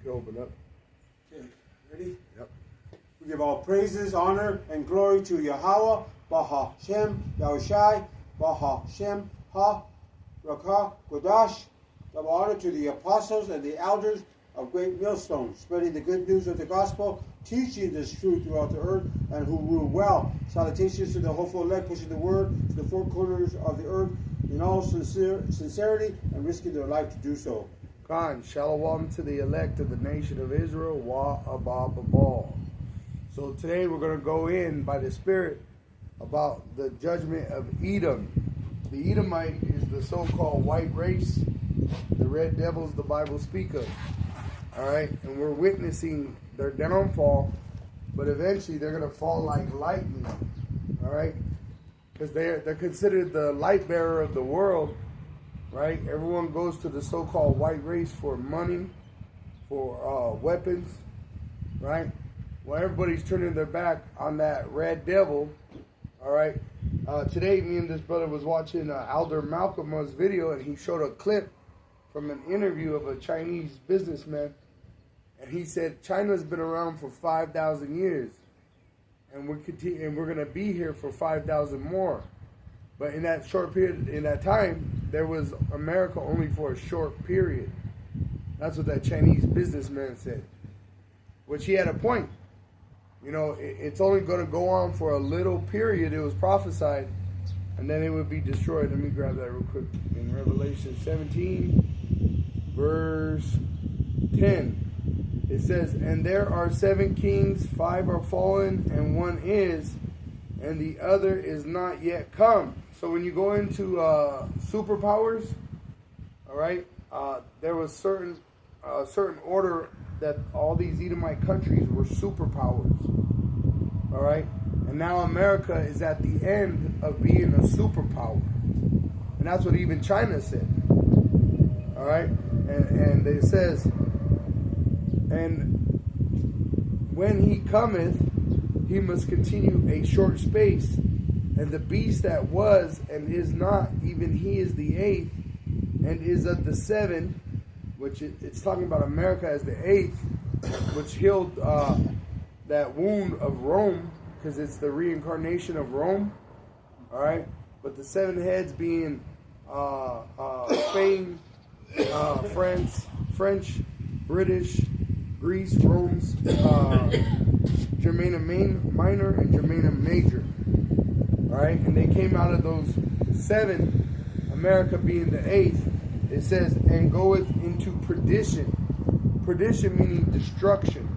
You open up. Okay, ready? Yep. We give all praises, honor, and glory to Yahweh, Baha Shem, Yahushai, Baha Shem, Ha, Rakah, Kodash. Double honor to the apostles and the elders of Great Millstone, spreading the good news of the gospel, teaching this truth throughout the earth, and who rule well. Salutations to the hopeful elect, pushing the word to the four corners of the earth in all sincerity and risking their life to do so. Khan, shalom to the elect of the nation of Israel, wa abba babal. So today we're going to go in by the Spirit about the judgment of Edom. The Edomite is the so-called white race, the red devils the Bible speak of. All right, and we're witnessing their downfall, but eventually they're going to fall like lightning. All right, because they're considered the light bearer of the world. Right, everyone goes to the so-called white race for money, for weapons. Right, well, everybody's turning their back on that red devil. All right, today me and this brother was watching Elder Malcolm's video, and he showed a clip from an interview of a Chinese businessman, and he said China's been around for 5,000 years, and we're going to be here for 5,000 more. But in that short period, in that time, there was America only for a short period. That's what that Chinese businessman said, which he had a point. You know, it's only going to go on for a little period. It was prophesied, and then it would be destroyed. Let me grab that real quick. In Revelation 17, verse 10, it says, "And there are 7 kings, 5 are fallen, and 1 is, and the other is not yet come." So when you go into superpowers, all right, there was certain order that all these Edomite countries were superpowers, all right? And now America is at the end of being a superpower. And that's what even China said, all right? And it says, "And when he cometh, he must continue a short space. And the beast that was and is not, even he is the 8th, and is of the 7, which it's talking about America as the 8th, which healed that wound of Rome, because it's the reincarnation of Rome, all right? But the 7 heads being Spain, French, British, Greece, Rome's Germania Minor and Germania Major. All right, and they came out of those 7, America being the 8th. It says, "And goeth into perdition." Perdition meaning destruction.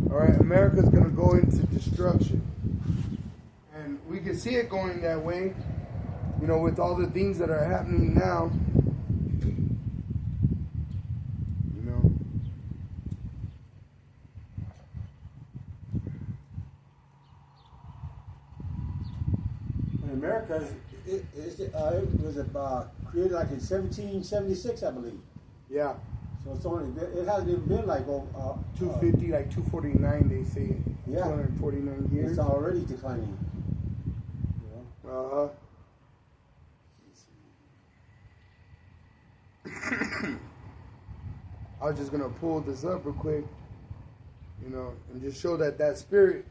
All right, America's going to go into destruction. And we can see it going that way, you know, with all the things that are happening now. You know. America it was created like in 1776, I believe. Yeah. So it hasn't even been like 250, like 249, they say. Yeah. 249 years. It's already declining. Uh-huh. I was just gonna pull this up real quick, you know, and just show that spirit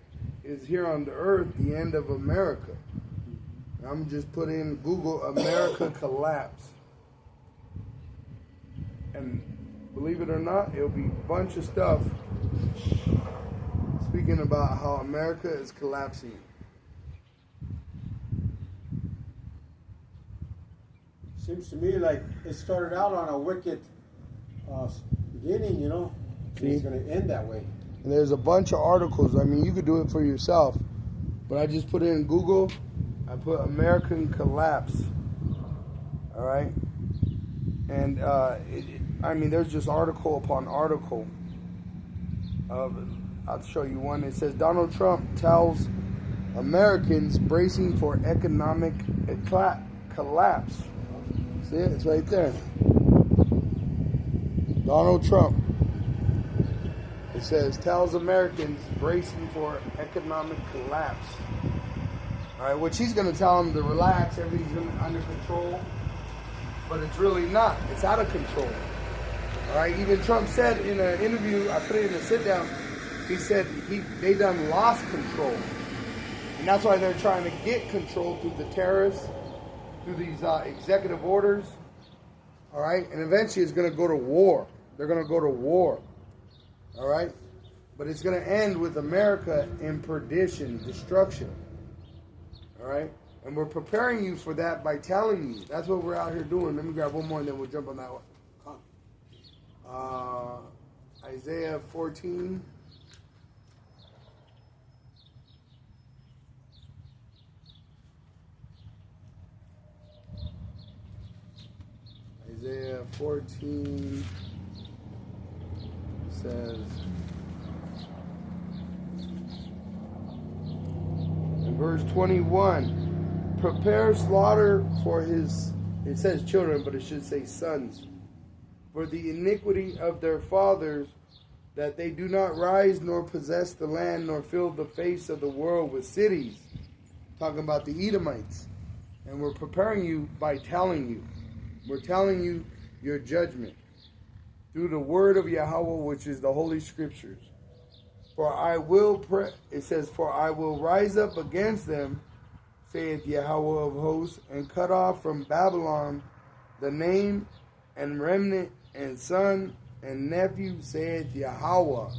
is here on the earth, the end of America. I'm just put in Google America collapse, and believe it or not, it'll be a bunch of stuff speaking about how America is collapsing. Seems to me like it started out on a wicked beginning, you know. It's going to end that way. And there's a bunch of articles. I mean, you could do it for yourself, but I just put it in Google. I put American collapse, all right? And, I mean, there's just article upon article. I'll show you one. It says, Donald Trump tells Americans bracing for economic collapse. See it? It's right there. Donald Trump. It says, tells Americans bracing for economic collapse. All right, which he's going to tell them to relax, everything's under control, but it's really not. It's out of control. All right. Even Trump said in an interview, I put it in a sit down. He said they done lost control, and that's why they're trying to get control through the tariffs, through these executive orders. All right, and eventually it's going to go to war. They're going to go to war. All right, but it's going to end with America in perdition, destruction. All right, and we're preparing you for that by telling you. That's what we're out here doing. Let me grab one more, and then we'll jump on that one. Isaiah 14. Isaiah 14 says, in verse 21, prepare slaughter for his, it says children, but it should say sons, for the iniquity of their fathers, that they do not rise nor possess the land, nor fill the face of the world with cities. Talking about the Edomites. And we're preparing you by telling you. We're telling you your judgment through the word of Yahweh, which is the Holy Scriptures. For I will, it says, for I will rise up against them, saith Yahweh of hosts, and cut off from Babylon the name and remnant and son and nephew, saith Yahweh.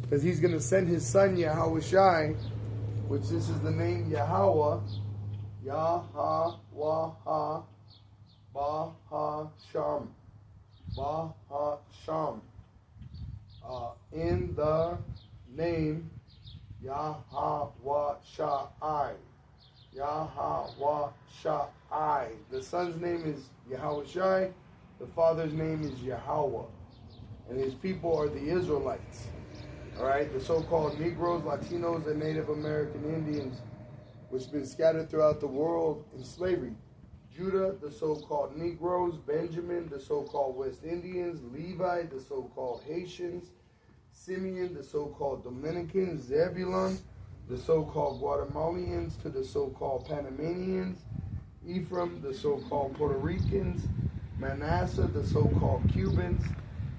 Because he's going to send his son Yahweh Shai, which this is the name Yahweh, Yahweh. Ba-ha-sham. Ba-ha-sham. In the name Yahweh Shai. Yahweh Shai. The son's name is Yahweh Shai. The father's name is Yahweh. And his people are the Israelites. Alright? The so-called Negroes, Latinos, and Native American Indians, which have been scattered throughout the world in slavery. Judah, the so-called Negroes, Benjamin, the so-called West Indians, Levi, the so-called Haitians, Simeon, the so-called Dominicans, Zebulun, the so-called Guatemalans to the so-called Panamanians, Ephraim, the so-called Puerto Ricans, Manasseh, the so-called Cubans,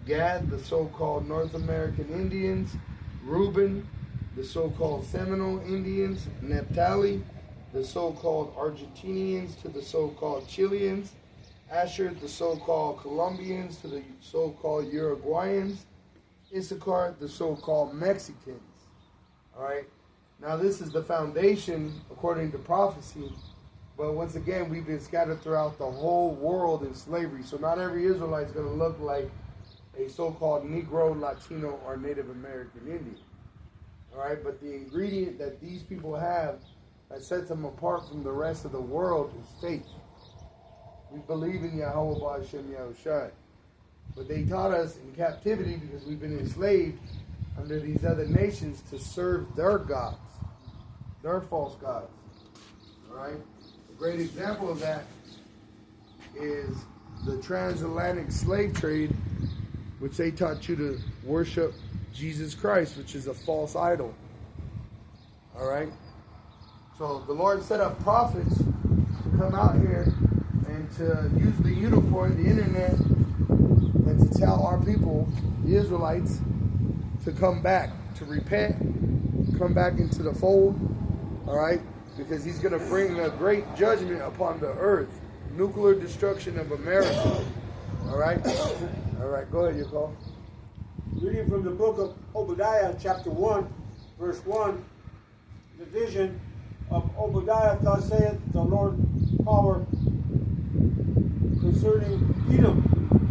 Gad, the so-called North American Indians, Reuben, the so-called Seminole Indians, Naphtali, the so-called Argentinians to the so-called Chileans, Asher, the so-called Colombians to the so-called Uruguayans, Issachar, the so-called Mexicans. All right. Now this is the foundation according to prophecy, but once again we've been scattered throughout the whole world in slavery. So not every Israelite is going to look like a so-called Negro, Latino, or Native American Indian. All right. But the ingredient that these people have that sets them apart from the rest of the world is faith. We believe in Yahweh Ba'Shem Yahushai. But they taught us in captivity, because we've been enslaved under these other nations, to serve their gods, their false gods. Alright? A great example of that is the transatlantic slave trade, which they taught you to worship Jesus Christ, which is a false idol. Alright? So the Lord set up prophets to come out here and to use the unicorn, the internet, and to tell our people, the Israelites, to come back, to repent, come back into the fold, all right? Because he's going to bring a great judgment upon the earth, nuclear destruction of America, all right? All right, go ahead, you call. Reading from the book of Obadiah, chapter 1, verse 1, the vision of Obadiah, thus saith the Lord power concerning Edom.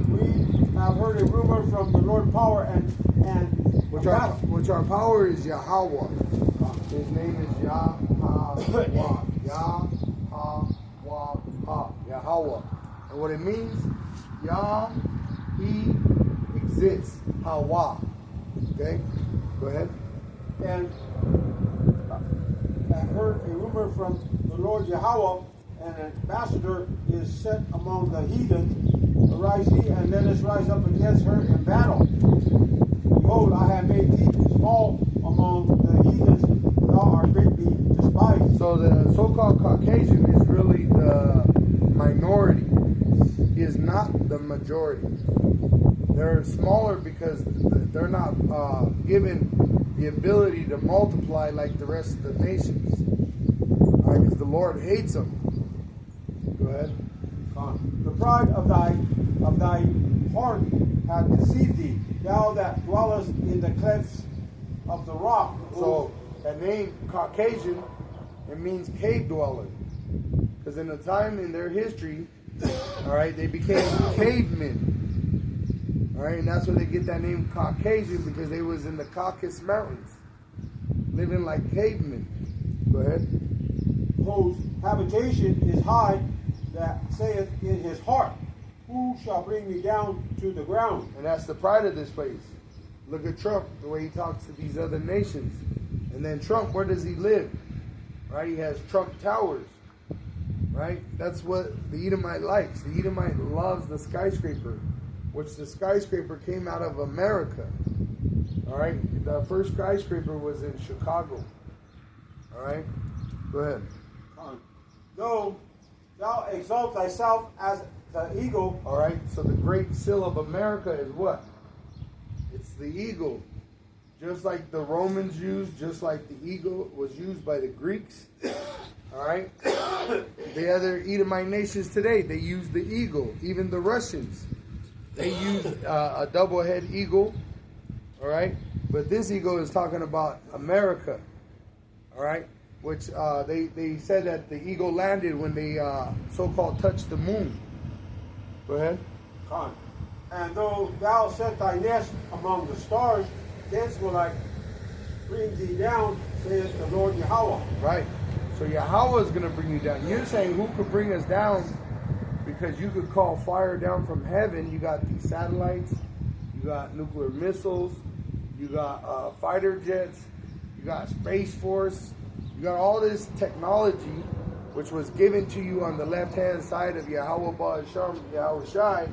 We have heard a rumor from the Lord power and which our power is Yahweh. His name is Yahweh. Yahweh. And what it means, Yah, he exists. Hawa. Okay? Go ahead. And I've heard a rumor from the Lord Yahweh, and an ambassador is set among the heathen. Arise ye, and let us rise up against her in battle. Behold, I have made thee small among the heathens, thou art greatly despised. So the so-called Caucasian is really the minority. is not the majority. They're smaller because they're not given the ability to multiply like the rest of the nations. Because the Lord hates them. Go ahead. The pride of thy heart hath deceived thee, thou that dwellest in the clefts of the rock. So that name Caucasian, it means cave dweller. Because in the time in their history, all right, they became cavemen. All right, and that's where they get that name Caucasian, because they was in the Caucasus Mountains, living like cavemen. Go ahead. Whose habitation is high, that saith in his heart, who shall bring me down to the ground? And that's the pride of this place. Look at Trump, the way he talks to these other nations. And then Trump, where does he live? Right, he has Trump Towers. Right, that's what the Edomite likes. The Edomite loves the skyscraper, which the skyscraper came out of America. All right, the first skyscraper was in Chicago. All right, go ahead. Though thou exalt thyself as the eagle. All right, so the great seal of America is what? It's the eagle. Just like the Romans used, just like the eagle was used by the Greeks. All right, the other Edomite nations today, they use the eagle. Even the Russians, they use a double-head eagle. All right, but this eagle is talking about America. All right, which they said that the eagle landed when they so-called touched the moon. Go ahead. And though thou set thy nest among the stars, thence will I bring thee down, saith the Lord Yahweh. Right. So Yahweh is going to bring you down. You're saying who could bring us down? Because you could call fire down from heaven. You got these satellites. You got nuclear missiles. You got fighter jets. You got Space Force. You got all this technology, which was given to you on the left-hand side of Yahweh Ba'asham, Yahweh Shai,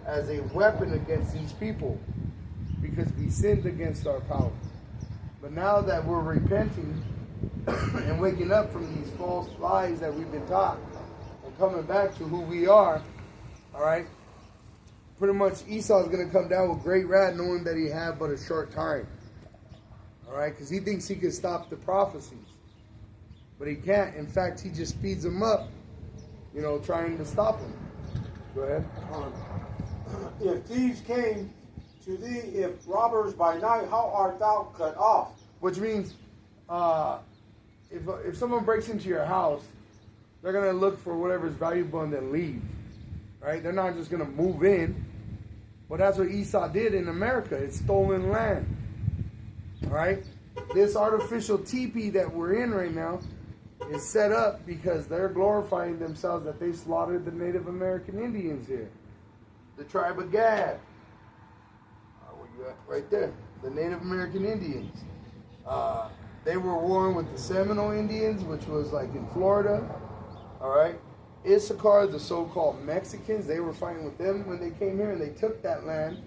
as a weapon against these people. Because we sinned against our power. But now that we're repenting and waking up from these false lies that we've been taught and coming back to who we are, all right, pretty much Esau is going to come down with great wrath, knowing that he had but a short time. All right, because he thinks he can stop the prophecies. But he can't. In fact, he just speeds them up, you know, trying to stop them. Go ahead. If thieves came to thee, if robbers by night, how art thou cut off? Which means, if someone breaks into your house, they're going to look for whatever's valuable and then leave. Right? They're not just going to move in. But that's what Esau did in America. It's stolen land. All right? This artificial teepee that we're in right now is set up because they're glorifying themselves that they slaughtered the Native American Indians here. The tribe of Gad. Where you at? Right there. The Native American Indians. They were warring with the Seminole Indians, which was like in Florida. All right. Issachar, the so-called Mexicans, they were fighting with them when they came here, and they took that land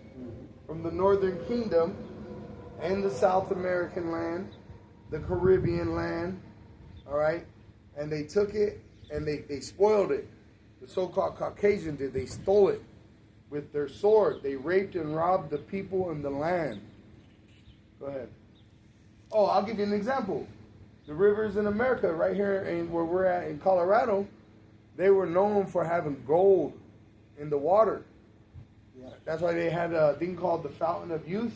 from the Northern Kingdom and the South American land, the Caribbean land. All right. And they took it and they spoiled it. The so-called Caucasian did. They stole it with their sword. They raped and robbed the people and the land. Go ahead. Oh, I'll give you an example. The rivers in America, right here in where we're at in Colorado, they were known for having gold in the water. Yeah. That's why they had a thing called the Fountain of Youth.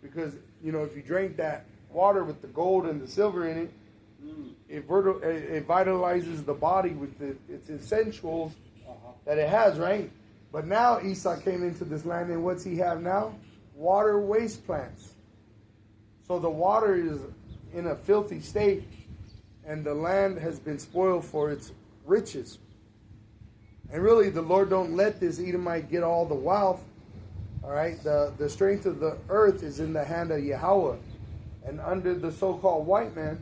Because, you know, if you drink that water with the gold and the silver in it, it vitalizes the body with its essentials that it has, right? But now Esau came into this land, and what's he have now? Water waste plants. So the water is in a filthy state, and the land has been spoiled for its riches. And really, the Lord don't let this Edomite get all the wealth. All right, the strength of the earth is in the hand of Yahweh, and under the so-called white man.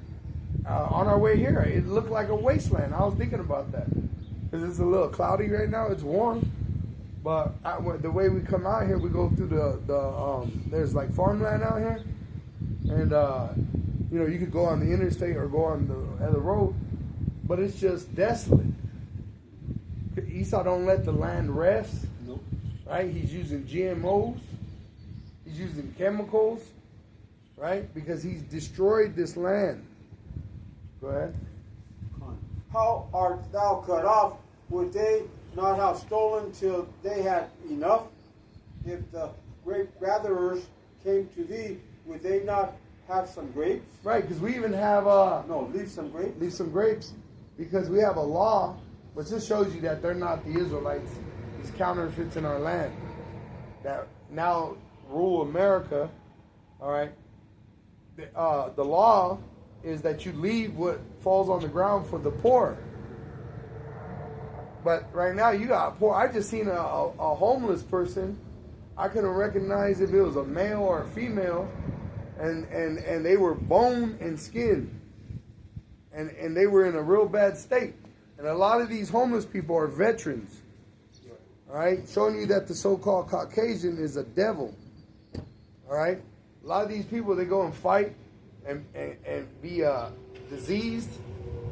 On our way here, it looked like a wasteland. I was thinking about that because it's a little cloudy right now. It's warm, but the way we come out here, we go through there's like farmland out here, and you know, you could go on the interstate or go on the road, but it's just desolate. Esau don't let the land rest. Nope. Right? He's using GMOs. He's using chemicals. Right? Because he's destroyed this land. Go ahead. How art thou cut off? Would they not have stolen till they had enough? If the grape gatherers came to thee, would they not have some grapes? Right, because we even have leave some grapes. Leave some grapes, because we have a law, which just shows you that they're not the Israelites. These counterfeits in our land that now rule America. All right. The law is that you leave what falls on the ground for the poor. But right now you got poor. I just seen a homeless person. I couldn't recognize if it was a male or a female, and they were bone and skin, and they were in a real bad state. And a lot of these homeless people are veterans. All right, showing you that the so-called Caucasian is a devil. All right, a lot of these people, they go and fight and be diseased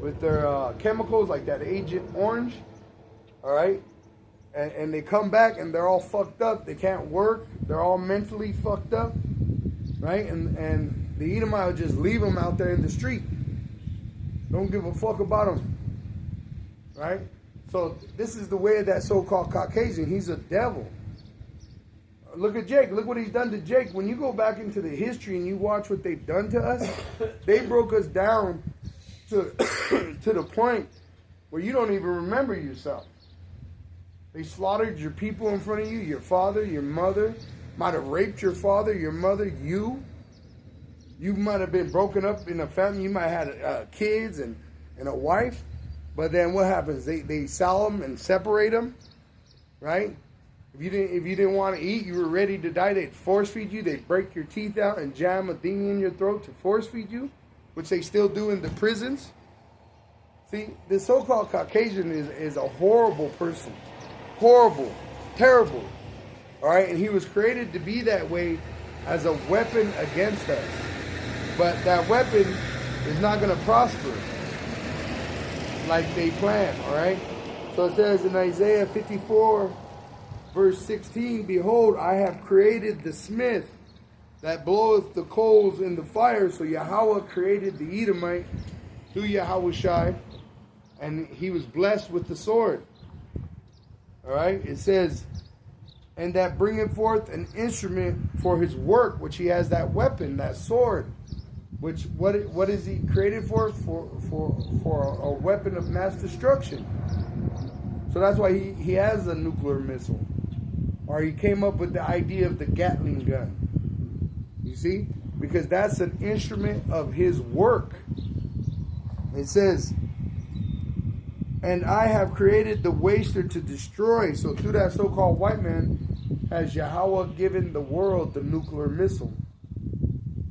with their chemicals like that Agent Orange. All right, and they come back and they're all fucked up. They can't work. They're all mentally fucked up, right? And the Edomite will just leave them out there in the street. Don't give a fuck about them, right? So this is the way of that so-called Caucasian. He's a devil. Look at Jake. Look what he's done to Jake. When you go back into the history and you watch what they've done to us, they broke us down to the point where you don't even remember yourself. They slaughtered your people in front of you, your father, your mother, might have raped your father, your mother, you. You might have been broken up in a family. You might have had kids and a wife. But then what happens? They sell them and separate them, right? If you didn't want to eat, you were ready to die, they'd force feed you. They'd break your teeth out and jam a thing in your throat to force feed you, which they still do in the prisons. See, the so-called Caucasian is a horrible person. Horrible, terrible, all right? And he was created to be that way as a weapon against us. But that weapon is not going to prosper like they plan, all right? So it says in Isaiah 54, verse 16, Behold, I have created the smith that bloweth the coals in the fire. So Yahweh created the Edomite through Yahushai, and he was blessed with the sword. All right, it says, and that bringeth forth an instrument for his work, which he has that weapon, that sword, which what is he created for? For a weapon of mass destruction. So that's why he has a nuclear missile, or he came up with the idea of the Gatling gun. You see, because that's an instrument of his work. It says, and I have created the waster to destroy. So through that so-called white man has Yahweh given the world the nuclear missile.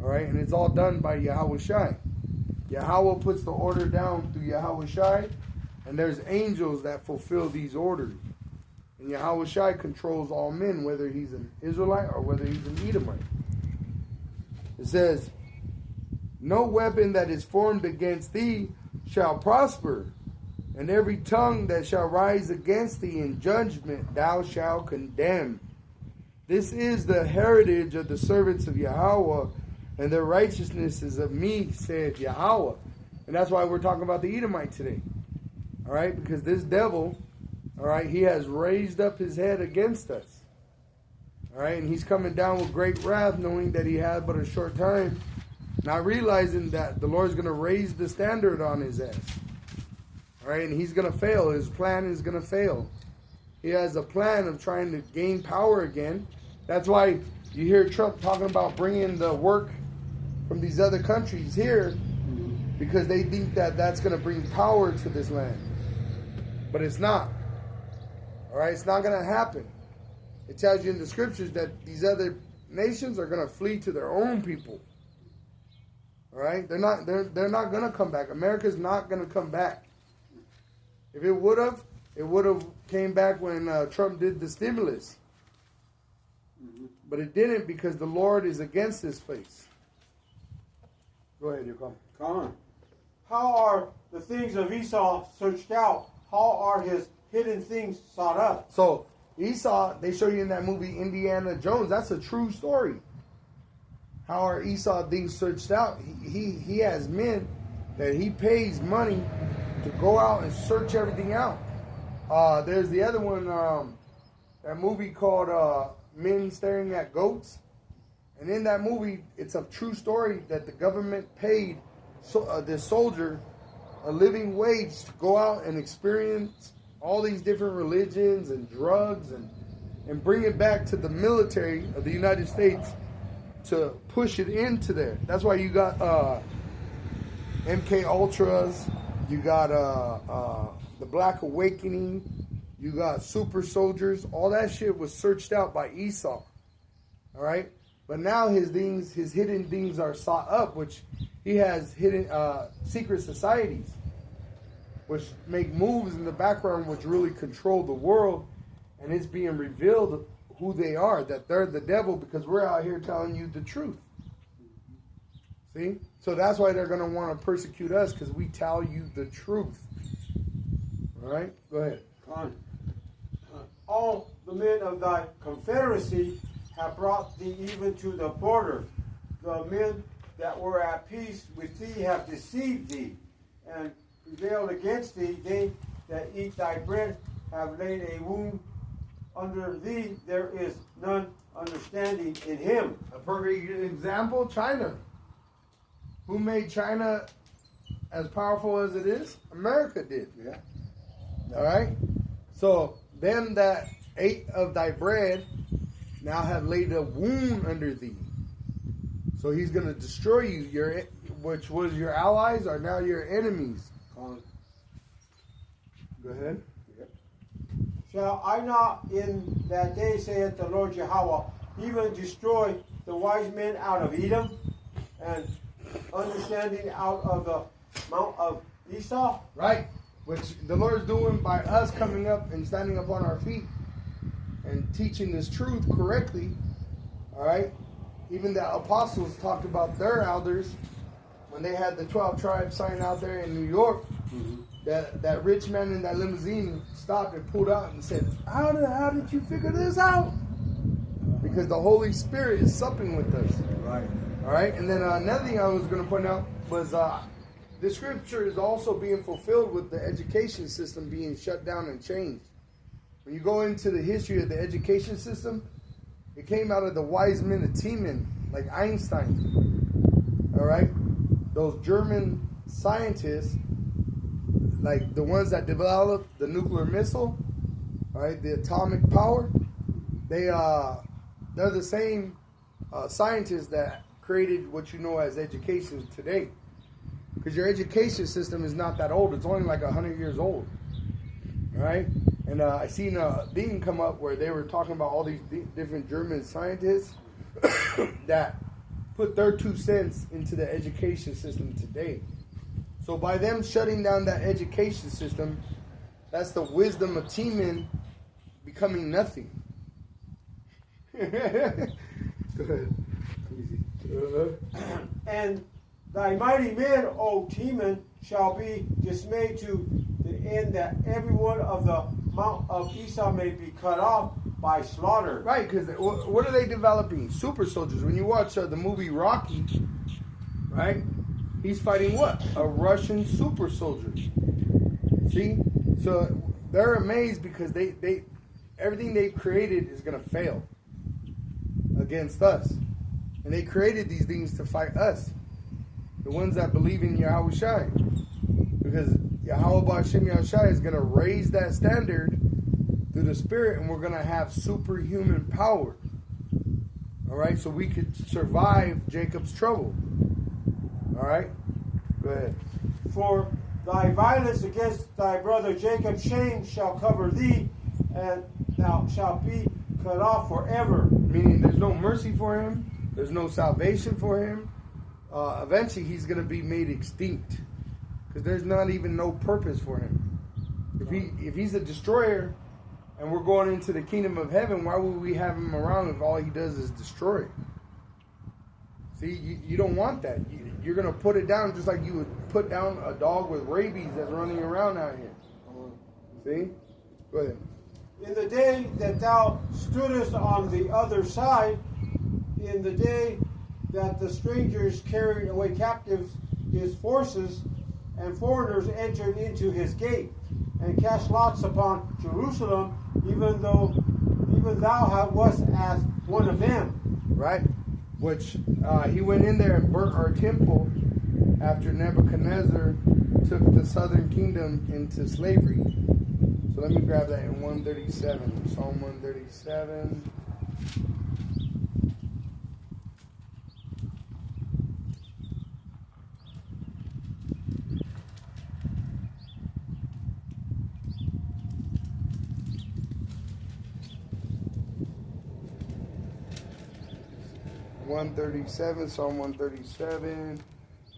All right, and it's all done by Yahushai. Yahweh puts the order down through Yahushai, and there's angels that fulfill these orders. And Yahushai controls all men, whether he's an Israelite or whether he's an Edomite. It says, no weapon that is formed against thee shall prosper, and every tongue that shall rise against thee in judgment thou shalt condemn. This is the heritage of the servants of Yahweh, and their righteousness is of me, saith Yahweh. And that's why we're talking about the Edomite today. All right, because this devil, all right, he has raised up his head against us. All right, and he's coming down with great wrath, knowing that he had but a short time, not realizing that the Lord's going to raise the standard on his ass. All right, and he's going to fail. His plan is going to fail. He has a plan of trying to gain power again. That's why you hear Trump talking about bringing the work from these other countries here, because they think that that's going to bring power to this land. But it's not. All right, it's not going to happen. It tells you in the scriptures that these other nations are going to flee to their own people. All right, they're not going to come back. America's not going to come back. If it would have came back when Trump did the stimulus. But it didn't, because the Lord is against this place. Go ahead, you come. Come on. How are the things of Esau searched out? How are his hidden things sought up. So Esau, they show you in that movie Indiana Jones. That's a true story. How are Esau things searched out? He has men that he pays money to go out and search everything out. There's the other one, that movie called Men Staring at Goats. And in that movie, it's a true story that the government paid this soldier a living wage to go out and experience all these different religions and drugs and bring it back to the military of the United States to push it into there. That's why you got MK Ultras, you got the Black Awakening, you got super soldiers. All that shit was searched out by Esau. All right? But now his hidden things are sought up, which he has hidden secret societies, which make moves in the background, which really control the world, and it's being revealed who they are, that they're the devil, because we're out here telling you the truth. See? So that's why they're going to want to persecute us, because we tell you the truth. All right? Go ahead. All the men of thy confederacy have brought thee even to the border. The men that were at peace with thee have deceived thee, and prevailed against thee. They that eat thy bread have laid a wound under thee. There is none understanding in him. A perfect example, China. Who made China as powerful as it is? America did. Yeah. All right? So, them that ate of thy bread now have laid a wound under thee. So he's going to destroy you, which was your allies are now your enemies. Go ahead. Shall I not in that day, saith the Lord Yahweh, even destroy the wise men out of Edom, and understanding out of the mount of Esau? Right. Which the Lord is doing by us coming up and standing up on our feet and teaching this truth correctly. All right. Even the apostles talked about their elders when they had the 12 tribes sign out there in New York. Mm-hmm. That rich man in that limousine stopped and pulled out and said, how did you figure this out? Because the Holy Spirit is supping with us. Right. All right. And then another thing I was going to point out was this scripture is also being fulfilled with the education system being shut down and changed. When you go into the history of the education system, it came out of the wise men of Teeman, like Einstein. All right? Those German scientists, like the ones that developed the nuclear missile, all right, the atomic power, they're the same scientists that created what you know as education today. Because your education system is not that old. It's only like 100 years old. All right? And I seen a thing come up where they were talking about all these different German scientists that put their 2 cents into the education system today. So by them shutting down that education system, that's the wisdom of Teeman becoming nothing. Go ahead. And thy mighty men, O Teeman, shall be dismayed to the end that every one of the mount of Esau may be cut off by slaughter. Right, because what are they developing? Super soldiers. When you watch the movie Rocky, right? He's fighting what? A Russian super soldier. See? So they're amazed because they everything they've created is going to fail against us. And they created these things to fight us. The ones that believe in Yahweh Shai. Because Yahweh Ba'Shem Yahushai is going to raise that standard through the Spirit, and we're going to have superhuman power. All right? So we could survive Jacob's trouble. All right? Go ahead. For thy violence against thy brother Jacob, shame shall cover thee, and thou shalt be cut off forever. Meaning there's no mercy for him. There's no salvation for him. Eventually he's going to be made extinct. Because there's not even no purpose for him. If he's a destroyer and we're going into the kingdom of heaven, why would we have him around if all he does is destroy? See, you don't want that. You're going to put it down just like you would put down a dog with rabies that's running around out here. See? Go ahead. In the day that thou stoodest on the other side, in the day that the strangers carried away captives his forces, and foreigners entered into his gate, and cast lots upon Jerusalem, even thou wast as one of them. Right? Which he went in there and burnt our temple after Nebuchadnezzar took the southern kingdom into slavery. So let me grab that in 137. Psalm 137. Psalm 137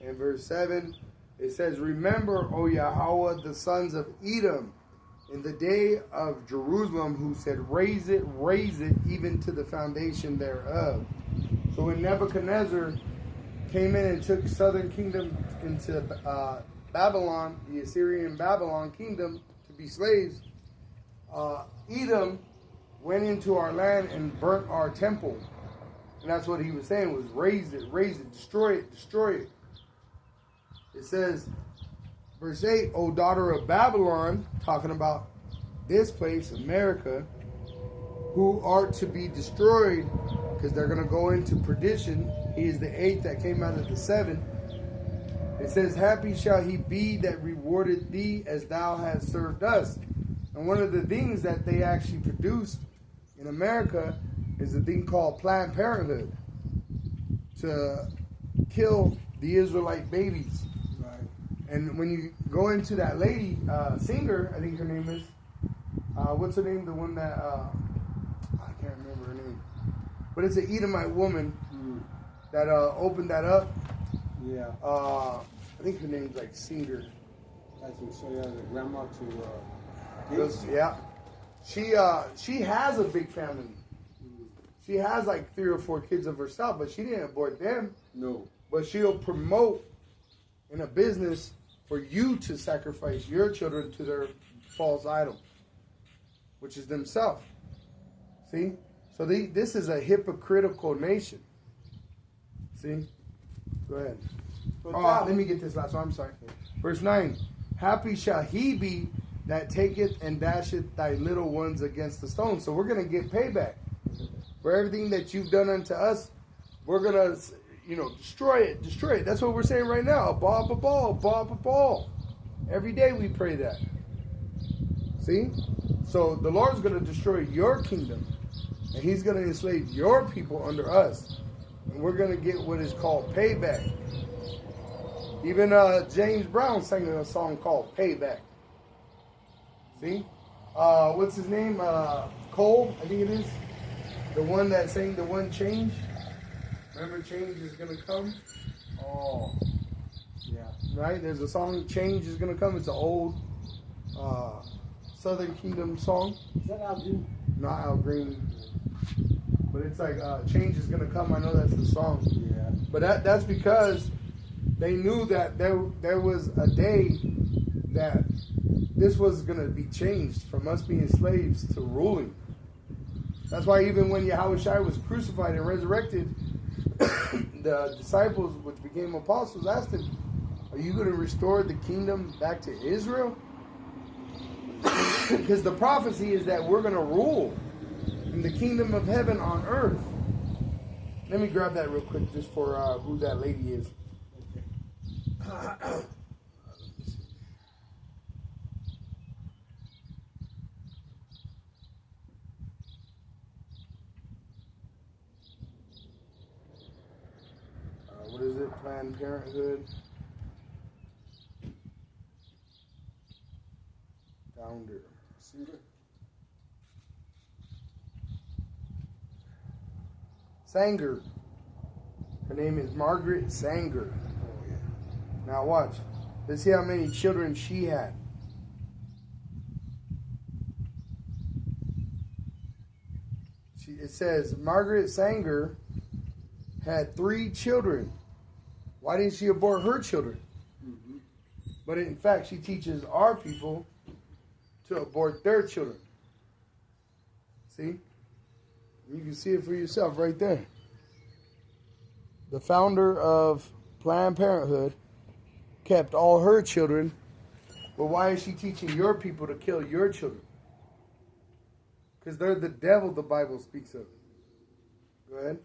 and verse 7, it says, Remember, O Yahweh, the sons of Edom, in the day of Jerusalem, who said, raise it, even to the foundation thereof. So when Nebuchadnezzar came in and took southern kingdom into Babylon, the Assyrian Babylon kingdom, to be slaves, Edom went into our land and burnt our temple. And that's what he was saying, was raise it, destroy it. It says, verse 8, O daughter of Babylon, talking about this place, America, who are to be destroyed, because they're going to go into perdition. He is the eighth that came out of the seven. It says, happy shall he be that rewarded thee as thou hast served us. And one of the things that they actually produced in America is a thing called Planned Parenthood, to kill the Israelite babies. Right. And when you go into that lady, singer, I think her name is, what's her name? The one that, I can't remember her name. But it's an Edomite woman that opened that up. Yeah. I think her name's like Singer. I think so, yeah. The grandma to Yeah. She has a big family. She has like 3 or 4 kids of herself, but she didn't abort them. No. But she'll promote in a business for you to sacrifice your children to their false idol, which is themselves. See? So this is a hypocritical nation. See? Go ahead. Let me get this last one. I'm sorry. Verse 9. Happy shall he be that taketh and dasheth thy little ones against the stone. So we're going to get payback. For everything that you've done unto us, we're going to, destroy it. That's what we're saying right now. Ball. Every day we pray that. See? So the Lord's going to destroy your kingdom. And he's going to enslave your people under us. And we're going to get what is called payback. Even James Brown sang a song called Payback. See? What's his name? Cole, I think it is. The one that sang the one change. Remember, change is going to come? Oh. Yeah. Right? There's a song, Change is going to come. It's an old Southern Kingdom song. Is that Al Green? Not Al Green. But it's like, Change is going to come. I know that's the song. Yeah. But that's because they knew that there was a day that this was going to be changed from us being slaves to ruling. That's why even when Yahushua was crucified and resurrected, the disciples, which became apostles, asked him, are you going to restore the kingdom back to Israel? Because the prophecy is that we're going to rule in the kingdom of heaven on earth. Let me grab that real quick just for who that lady is. What is it? Planned Parenthood. Founder. Sanger. Her name is Margaret Sanger. Oh, yeah. Now watch. Let's see how many children she had. It says Margaret Sanger had 3 children. Why didn't she abort her children? Mm-hmm. But in fact, she teaches our people to abort their children. See? You can see it for yourself right there. The founder of Planned Parenthood kept all her children, but why is she teaching your people to kill your children? Because they're the devil the Bible speaks of. Go ahead.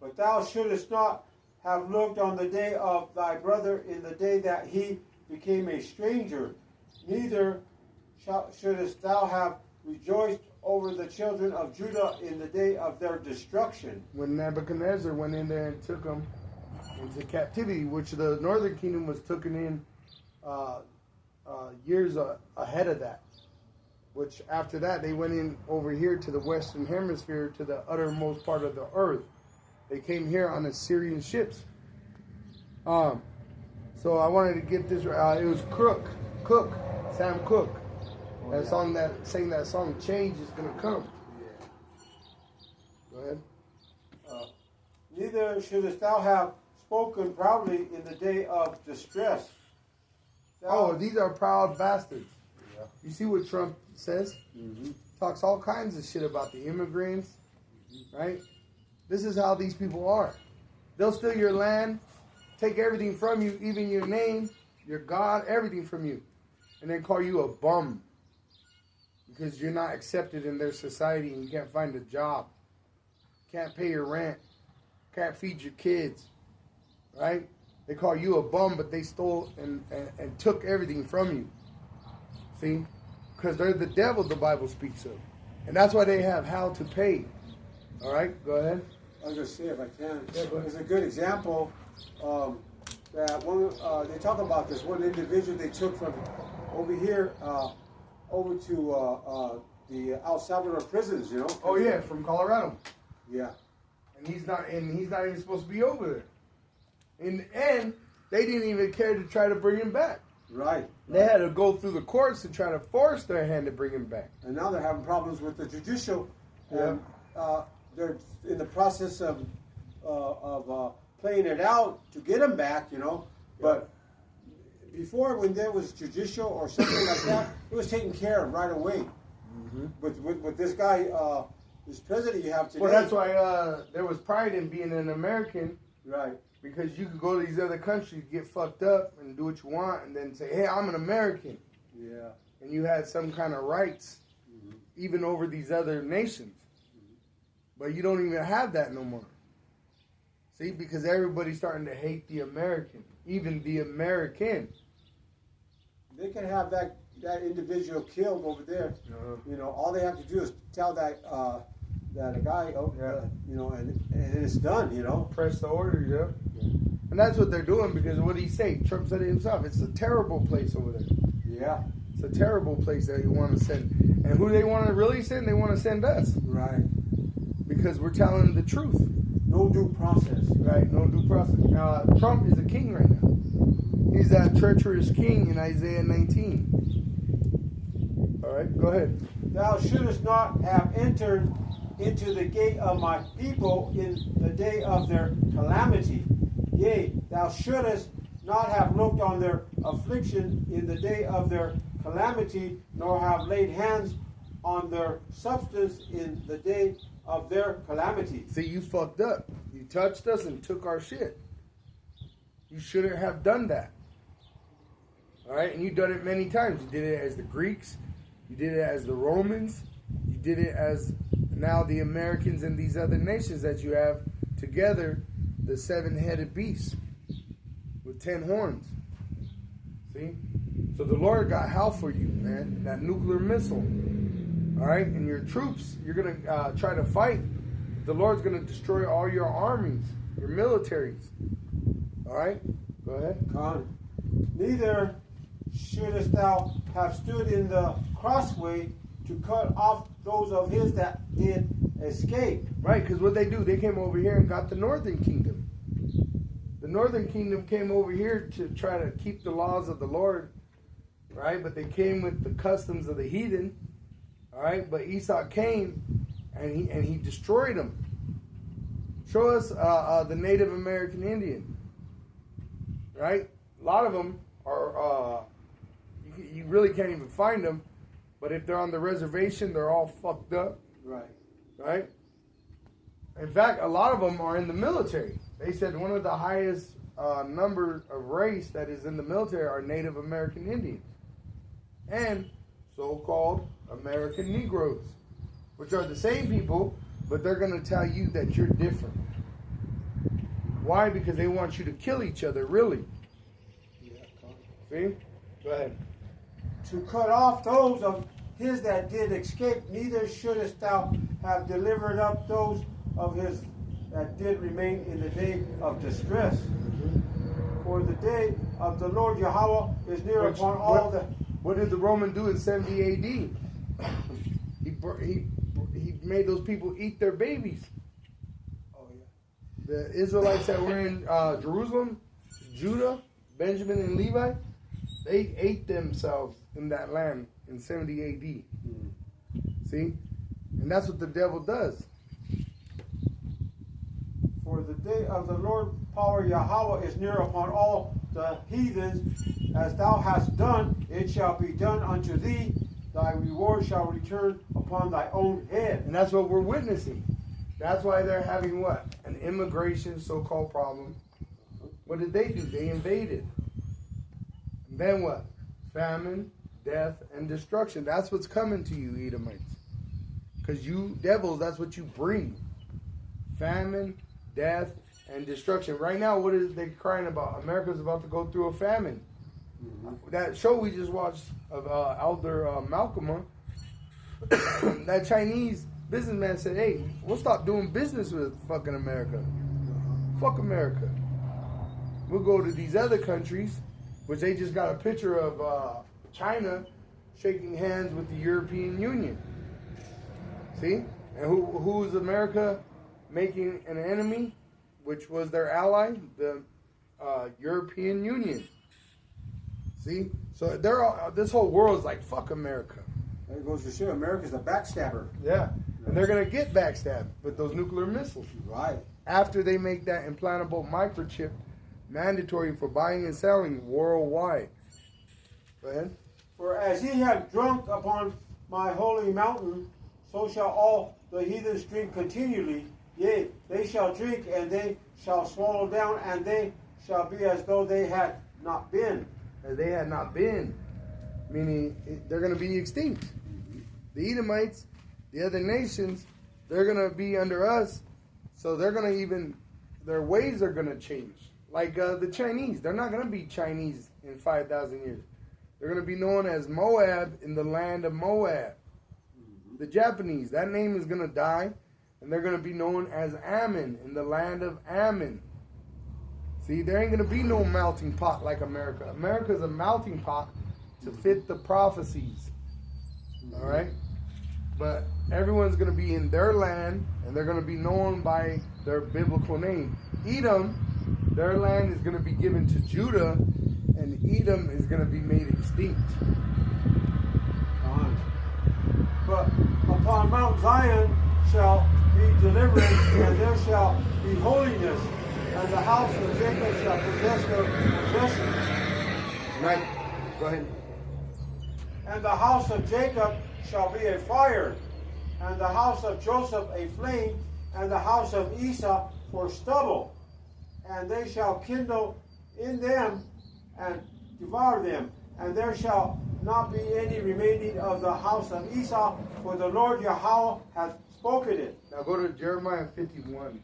But thou shouldest not have looked on the day of thy brother in the day that he became a stranger, neither shouldest thou have rejoiced over the children of Judah in the day of their destruction. When Nebuchadnezzar went in there and took them into captivity, which the northern kingdom was taken in years ahead of that. Which after that they went in over here to the western hemisphere, to the uttermost part of the earth. They came here on Assyrian ships. So I wanted to get this right. It was Sam Cooke. That song sang that song, "Change is Gonna Come." Yeah. Go ahead. Neither shouldest thou have spoken proudly in the day of distress. These are proud bastards. Yeah. You see what Trump says? Mm-hmm. Talks all kinds of shit about the immigrants, right? This is how these people are. They'll steal your land, take everything from you, even your name, your God, everything from you, and then call you a bum because you're not accepted in their society and you can't find a job, can't pay your rent, can't feed your kids, right? They call you a bum, but they stole and took everything from you. See? Because they're the devil the Bible speaks of. And that's why they have how to pay. All right? Go ahead. I'll just say if I can. Yeah, go ahead. It's a good example that one. They talk about this one individual they took from over here over to the El Salvador prisons. You know. Oh yeah, from Colorado. Yeah. And he's not even supposed to be over there. In the end, they didn't even care to try to bring him back. Right. They had to go through the courts to try to force their hand to bring him back. And now they're having problems with the judicial. Yeah. They're in the process of playing it out to get him back, you know. But before, when there was judicial or something like that, it was taken care of right away. Mm-hmm. But with this guy, this president you have today. Well, that's why there was pride in being an American. Right. Because you could go to these other countries, get fucked up, and do what you want, and then say, hey, I'm an American. Yeah. And you had some kind of rights, even over these other nations. But you don't even have that no more. See, because everybody's starting to hate the American, even the American. They can have that individual killed over there. You know, all they have to do is tell that a guy, you know, and it's done. You know, press the order, yeah. And that's what they're doing because what did he say? Trump said it himself. It's a terrible place over there. Yeah. It's a terrible place that you want to send. And who they want to really send? They want to send us. Right. Because we're telling them the truth. No due process. Right, no due process. Trump is a king right now. He's that treacherous king in Isaiah 19. All right, go ahead. Thou shouldest not have entered into the gate of my people in the day of their calamity. Yea, thou shouldest not have looked on their affliction in the day of their calamity, nor have laid hands on their substance in the day of their calamity. See, you fucked up. You touched us and took our shit. You shouldn't have done that. All right, and you've done it many times. You did it as the Greeks. You did it as the Romans. You did it as now the Americans and these other nations that you have together, the seven-headed beast with 10 horns. See? So the Lord got hell for you, man. That nuclear missile. All right? And your troops, you're going to try to fight. The Lord's going to destroy all your armies, your militaries. All right? Go ahead. Con. Neither shouldest thou have stood in the crossway to cut off those of his that did escape. Right, because what they do, they came over here and got the northern kingdom. The northern kingdom came over here to try to keep the laws of the Lord, right? But they came with the customs of the heathen, all right? But Esau came and he destroyed them. Show us the Native American Indian, right? A lot of them are, you really can't even find them. But if they're on the reservation, they're all fucked up. Right. Right? In fact, a lot of them are in the military. They said one of the highest number of race that is in the military are Native American Indians and so-called American Negroes, which are the same people, but they're going to tell you that you're different. Why? Because they want you to kill each other, really. Yeah. See? Go ahead. To cut off those of his that did escape, neither shouldest thou have delivered up those of his that did remain in the day of distress. For the day of the Lord Yahweh is near upon all the... What did the Roman do in 70 AD? He made those people eat their babies. Oh, yeah. The Israelites that were in Jerusalem, Judah, Benjamin, and Levi, they ate themselves in that land in 70 AD. Mm. See? And that's what the devil does. For the day of the Lord power Yahweh is near upon all the heathens. As thou hast done, it shall be done unto thee. Thy reward shall return upon thy own head. And that's what we're witnessing. That's why they're having what? An immigration so-called problem. What did they do? They invaded. And then what? Famine, death, and destruction. That's what's coming to you, Edomites. Because you devils, that's what you bring. Famine, death, and destruction. Right now, what is they crying about? America's about to go through a famine. Mm-hmm. That show we just watched of Elder Malcolm, that Chinese businessman said, hey, we'll stop doing business with fucking America. Fuck America. We'll go to these other countries, which they just got a picture of China shaking hands with the European Union. See? And who's America making an enemy, which was their ally? The European Union. See? So they're all, this whole world is like, fuck America. There goes to show America's a backstabber. Yeah. And they're going to get backstabbed with those nuclear missiles. Right. After they make that implantable microchip mandatory for buying and selling worldwide. Go ahead. For as ye have drunk upon my holy mountain, so shall all the heathens drink continually. Yea, they shall drink, and they shall swallow down, and they shall be as though they had not been. As they had not been. Meaning, they're going to be extinct. The Edomites, the other nations, they're going to be under us. So they're going to even, their ways are going to change. Like the Chinese. They're not going to be Chinese in 5,000 years. They're going to be known as Moab in the land of Moab. The Japanese, that name is going to die. And they're going to be known as Ammon in the land of Ammon. See, there ain't going to be no melting pot like America. America's a melting pot to fit the prophecies. All right? But everyone's going to be in their land, and they're going to be known by their biblical name. Edom, their land is going to be given to Judah, and Edom is going to be made extinct. But upon Mount Zion shall be deliverance, and there shall be holiness, and the house of Jacob shall possess their possession. Right. Go ahead. And the house of Jacob shall be a fire, and the house of Joseph a flame, and the house of Esau for stubble. And they shall kindle in them and devour them. And there shall not be any remaining of the house of Esau, for the Lord Yahweh hath spoken it. Now go to Jeremiah 51.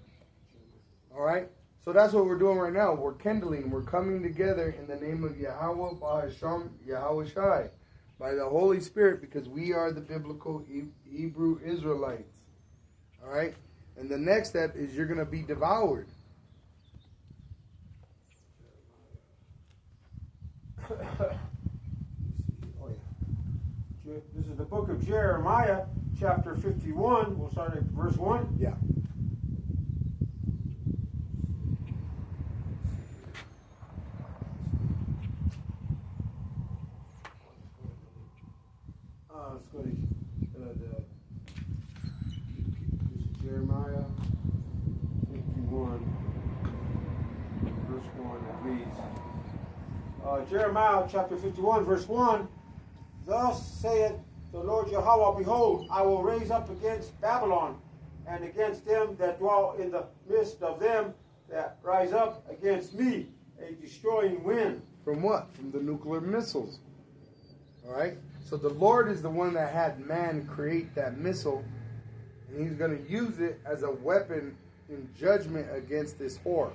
All right? So that's what we're doing right now. We're kindling. We're coming together in the name of Yahweh, Bahasham, Yahweh Shai, by the Holy Spirit, because we are the biblical Hebrew Israelites. All right? And the next step is you're going to be devoured. This is the book of Jeremiah, chapter 51. We'll start at verse 1. Yeah. Let's go to this is Jeremiah 51, verse 1. It reads, Jeremiah chapter 51, verse 1. Thus saith the Lord Yahweh, behold, I will raise up against Babylon, and against them that dwell in the midst of them that rise up against me, a destroying wind. From what? From the nuclear missiles. All right? So the Lord is the one that had man create that missile, and he's going to use it as a weapon in judgment against this whore.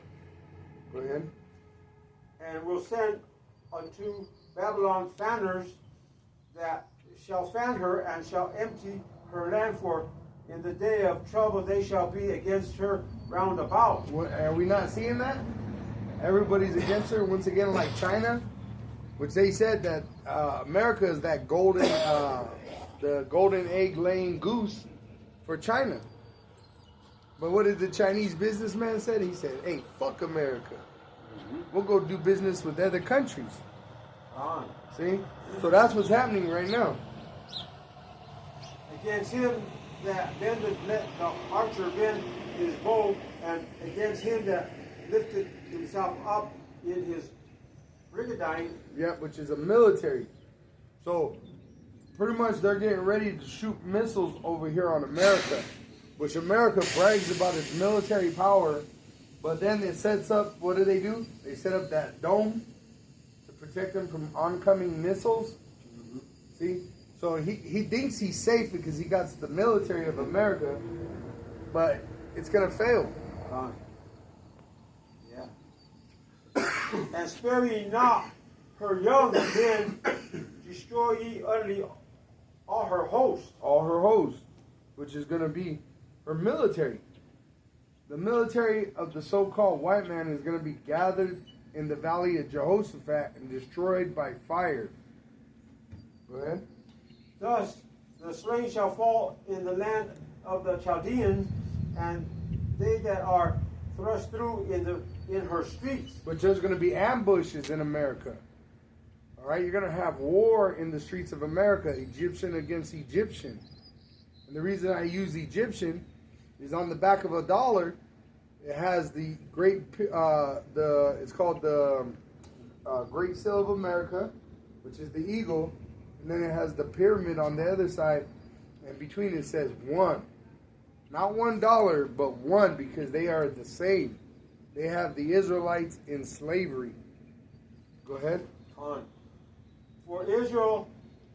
Go ahead. And will send unto Babylon fanners that shall fan her and shall empty her land, for in the day of trouble they shall be against her round about. What, are we not seeing that? Everybody's against her once again, like China, which they said that America is that golden, the golden egg laying goose for China. But what did the Chinese businessman said? He said, "Hey, fuck America. We'll go do business with other countries." See? So that's what's happening right now. Against him that bendeth, let the archer bend his bow, and against him that lifted himself up in his brigandine. Yeah, which is a military. So pretty much they're getting ready to shoot missiles over here on America, which America brags about its military power, but then it sets up, what do? They set up that dome to protect them from oncoming missiles. See? So he thinks he's safe because he got the military of America, but it's going to fail. And spare ye not her young men, destroy ye utterly all her host. All her host, which is going to be her military. The military of the so-called white man is going to be gathered in the valley of Jehoshaphat and destroyed by fire. Go ahead. Thus the slain shall fall in the land of the Chaldeans, and they that are thrust through in her streets. But there's going to be ambushes in America. All right, you're going to have war in the streets of America, Egyptian against Egyptian. And the reason I use Egyptian is on the back of a dollar, it has the great, it's called the Great Seal of America, which is the eagle, and then it has the pyramid on the other side, and between it says one. Not $1, but one, because they are the same. They have the Israelites in slavery. Go ahead. For Israel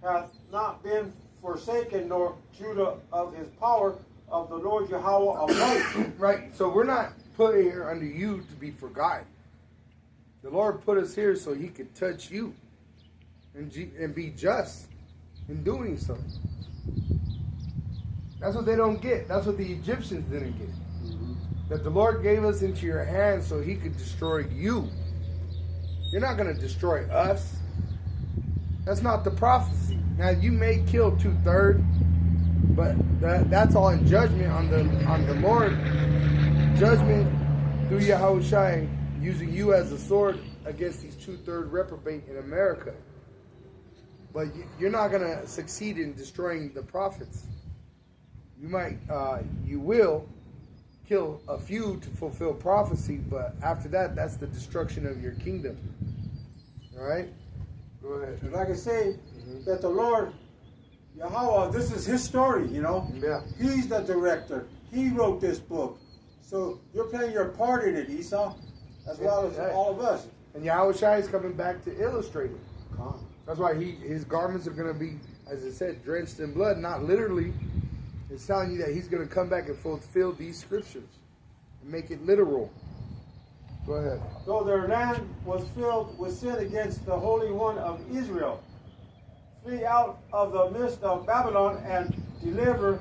hath not been forsaken, nor Judah of his power, of the Lord Yahweh of hosts. Right, so we're not put here under you to be forgotten. The Lord put us here so he could touch you and be just in doing so. That's what they don't get. That's what the Egyptians didn't get. That the Lord gave us into your hands so he could destroy you. You're not going to destroy us. That's not the prophecy. Now, you may kill 2/3, but that's all in judgment on the Lord. Judgment through Yahushua using you as a sword against these 2/3 reprobate in America. But you're not going to succeed in destroying the prophets. You will kill a few to fulfill prophecy, but after that, that's the destruction of your kingdom. All right? Go ahead. If I can say that the Lord Yahweh, this is his story, you know? Yeah. He's the director. He wrote this book. So you're playing your part in it, Esau, as well as all of us. And Yahushua is coming back to illustrate it. That's why his garments are going to be, as it said, drenched in blood. Not literally. It's telling you that he's going to come back and fulfill these scriptures and make it literal. Go ahead. Though their land was filled with sin against the Holy One of Israel, flee out of the midst of Babylon and deliver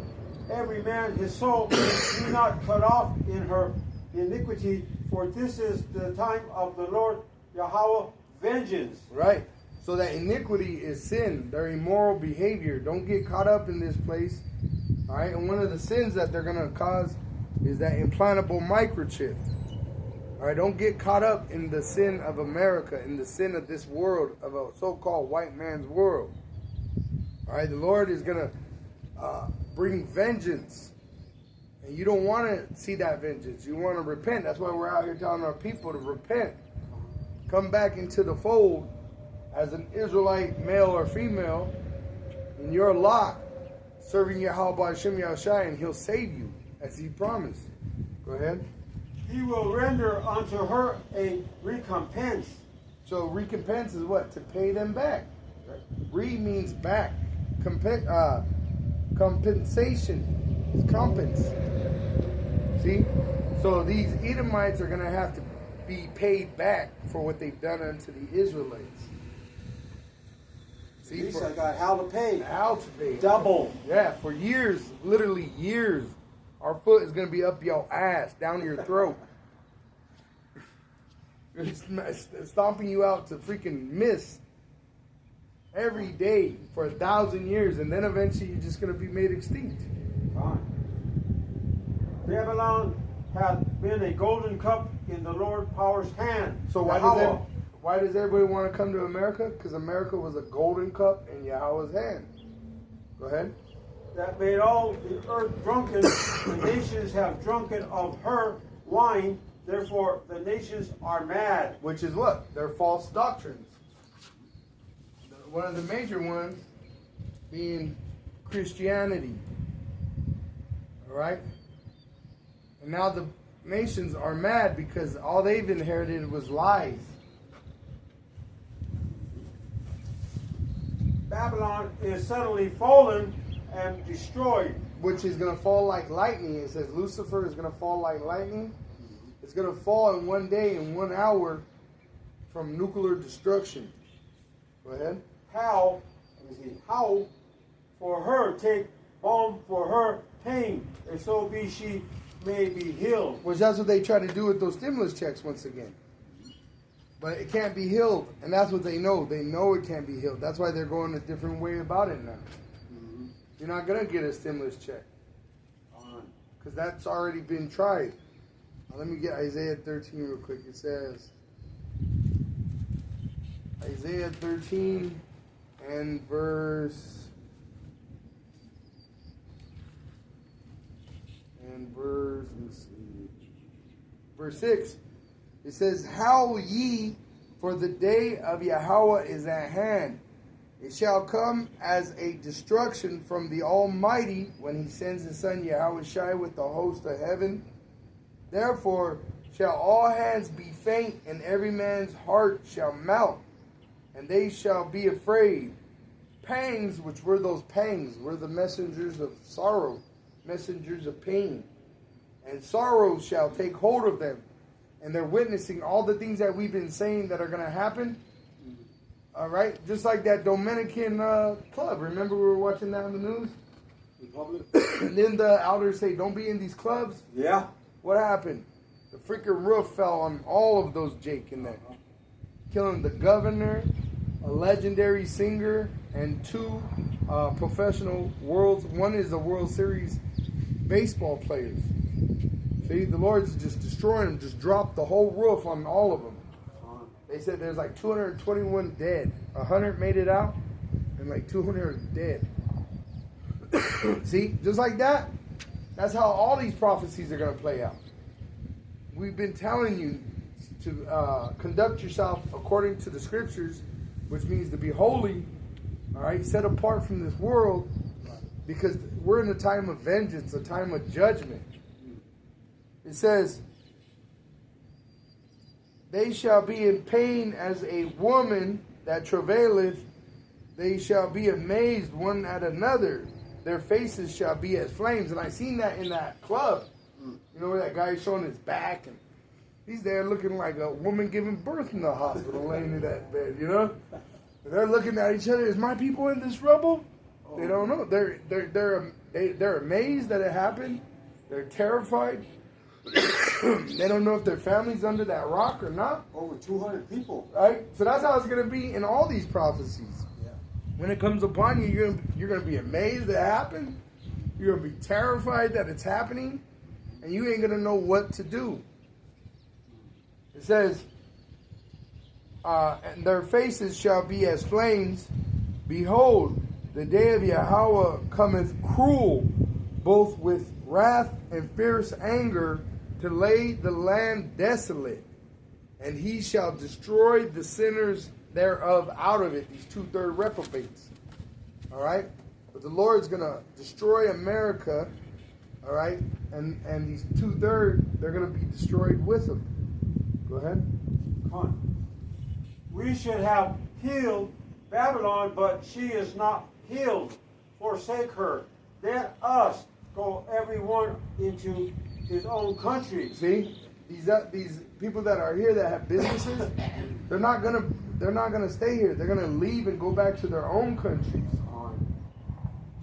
every man his soul. Do not cut off in her iniquity, for this is the time of the Lord Yahweh vengeance. Right. So that iniquity is sin, their immoral behavior. Don't get caught up in this place. All right. And one of the sins that they're going to cause is that implantable microchip. All right. Don't get caught up in the sin of America, in the sin of this world, of a so-called white man's world. All right. The Lord is going to bring vengeance. And you don't want to see that vengeance. You want to repent. That's why we're out here telling our people to repent. Come back into the fold as an Israelite, male or female, in your lot, serving Yahweh Hashem Yahushai, and he'll save you, as he promised. Go ahead. He will render unto her a recompense. So recompense is what? To pay them back. Re means back. Compensation is compens. See? So these Edomites are going to have to be paid back for what they've done unto the Israelites. See? At least I got how to pay. How to pay. Double. Yeah, for years, literally years, our foot is going to be up your ass, down your throat. Stomping you out to freaking miss every day for 1,000 years, and then eventually you're just going to be made extinct. Fine. Babylon hath been a golden cup in the Lord power's hand. So why does everybody want to come to America? Because America was a golden cup in Yahweh's hand. Go ahead. That made all the earth drunken. The nations have drunken of her wine. Therefore, the nations are mad. Which is what? They're false doctrines. One of the major ones being Christianity. All right? And now the nations are mad because all they've inherited was lies. Babylon is suddenly fallen and destroyed. Which is going to fall like lightning. It says Lucifer is going to fall like lightning. It's going to fall in one day, in 1 hour, from nuclear destruction. Go ahead. How for her take balm for her pain, and so be she may be healed. Which that's what they try to do with those stimulus checks once again. But it can't be healed, and that's what they know. They know it can't be healed. That's why they're going a different way about it now. Mm-hmm. You're not going to get a stimulus check. Because that's already been tried. Now, let me get Isaiah 13 real quick. It says, Isaiah 13 and verse 6. It says, Howl ye, for the day of Yahweh is at hand. It shall come as a destruction from the Almighty when he sends his son Yahushai with the host of heaven. Therefore shall all hands be faint, and every man's heart shall melt, and they shall be afraid. Pangs, which were those pangs, were the messengers of sorrow, messengers of pain. And sorrow shall take hold of them. And they're witnessing all the things that we've been saying that are going to happen. All right? Just like that Dominican club. Remember we were watching that on the news? Republic. And then the elders say, don't be in these clubs. Yeah. What happened? The freaking roof fell on all of those Jake in there. Killing the governor, a legendary singer, and 2 professional worlds. One is a World Series baseball players. See, the Lord's just destroying them. Just dropped the whole roof on all of them. They said there's like 221 dead. 100 made it out, and like 200 are dead. See, just like that. That's how all these prophecies are going to play out. We've been telling you to conduct yourself according to the scriptures, which means to be holy, all right, set apart from this world, because we're in a time of vengeance, a time of judgment. It says, they shall be in pain as a woman that travaileth. They shall be amazed one at another. Their faces shall be as flames. And I seen that in that club. You know where that guy is showing his back, and he's there looking like a woman giving birth in the hospital, laying in that bed. You know, and they're looking at each other. Is my people in this rubble? They don't know. They're amazed that it happened. They're terrified. They don't know if their family's under that rock or not. Over 200 people. Right? So that's how it's going to be in all these prophecies. Yeah. When it comes upon you, you're going to be amazed that it happened. You're going to be terrified that it's happening. And you ain't going to know what to do. It says, and their faces shall be as flames. Behold, the day of Yahweh cometh cruel, both with wrath and fierce anger, to lay the land desolate, and he shall destroy the sinners thereof out of it. These 2/3 reprobates. All right? But the Lord's going to destroy America, all right? And these 2/3, they're going to be destroyed with him. Go ahead. We should have healed Babylon, but she is not healed. Forsake her. Let us go everyone into his own country. See, these people that are here that have businesses, they're not gonna stay here. They're gonna leave and go back to their own countries.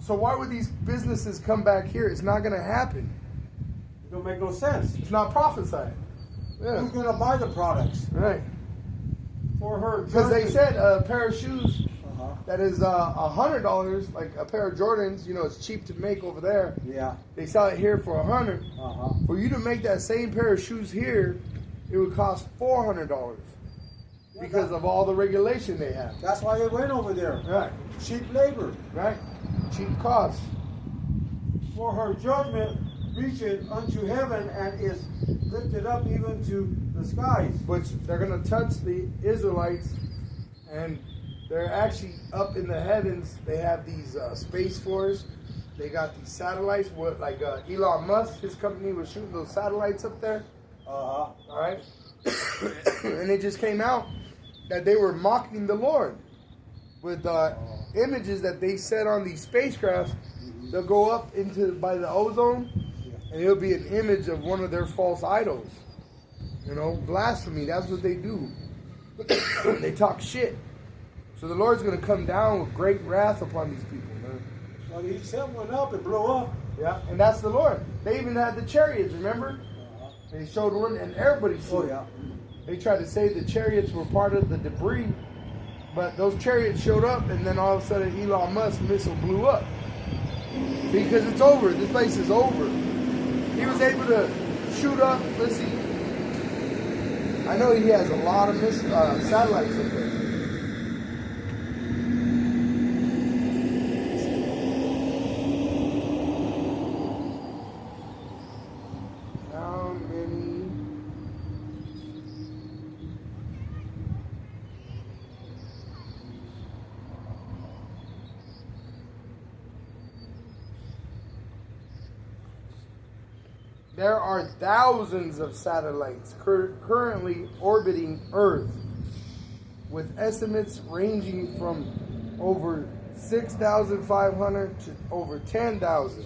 So why would these businesses come back here? It's not gonna happen. It don't make no sense. It's not prophesied. Yeah. Who's gonna buy the products? Right. For her. Because they said a pair of shoes that is $100, like a pair of Jordans, it's cheap to make over there. Yeah. They sell it here for $100. For you to make that same pair of shoes here, it would cost $400 because of all the regulation they have. That's why they went over there. Right. Cheap labor. Right. Cheap cost. For her judgment reacheth unto heaven and is lifted up even to the skies. Which they're going to touch the Israelites, and they're actually up in the heavens. They have these space force. They got these satellites. What, like Elon Musk, his company was shooting those satellites up there. All right. And it just came out that they were mocking the Lord with images that they set on these spacecrafts. They'll go up by the ozone, and it'll be an image of one of their false idols. Blasphemy. That's what they do. They talk shit. So the Lord's going to come down with great wrath upon these people, man. Well, he set one up and blew up. Yeah, and that's the Lord. They even had the chariots, remember? They showed one, and everybody saw it. Yeah. They tried to say the chariots were part of the debris, but those chariots showed up, and then all of a sudden Elon Musk's missile blew up. Because it's over. This place is over. He was able to shoot up. Let's see. I know he has a lot of satellites up there. How many? There are thousands of satellites currently orbiting Earth, with estimates ranging from over 6,500 to over 10,000.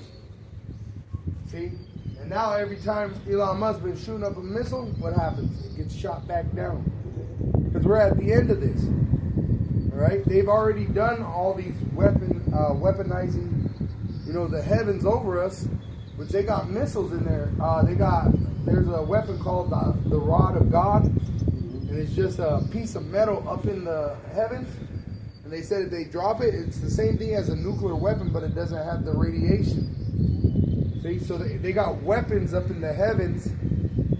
See? And now every time Elon Musk's been shooting up a missile, what happens? It gets shot back down. Because we're at the end of this. All right? They've already done all these weaponizing, the heavens over us. Which they got missiles in there. There's a weapon called the Rod of God, and it's just a piece of metal up in the heavens. And they said if they drop it, it's the same thing as a nuclear weapon, but it doesn't have the radiation. See, so they got weapons up in the heavens,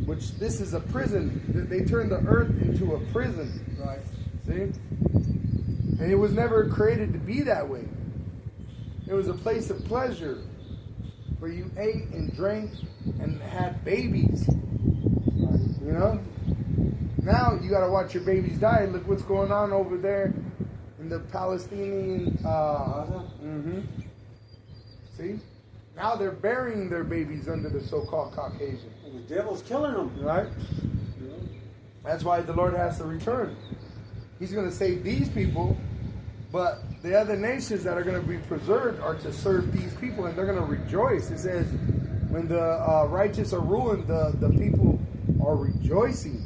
which this is a prison. They turned the earth into a prison. Right. See, and it was never created to be that way. It was a place of pleasure, where you ate and drank and had babies. Now you got to watch your babies die. Look what's going on over there in the Palestinian. See? Now they're burying their babies under the so-called Caucasian. And the devil's killing them. Right? That's why the Lord has to return. He's going to save these people, but the other nations that are going to be preserved are to serve these people, and they're going to rejoice. It says, when the righteous are ruling, the people are rejoicing,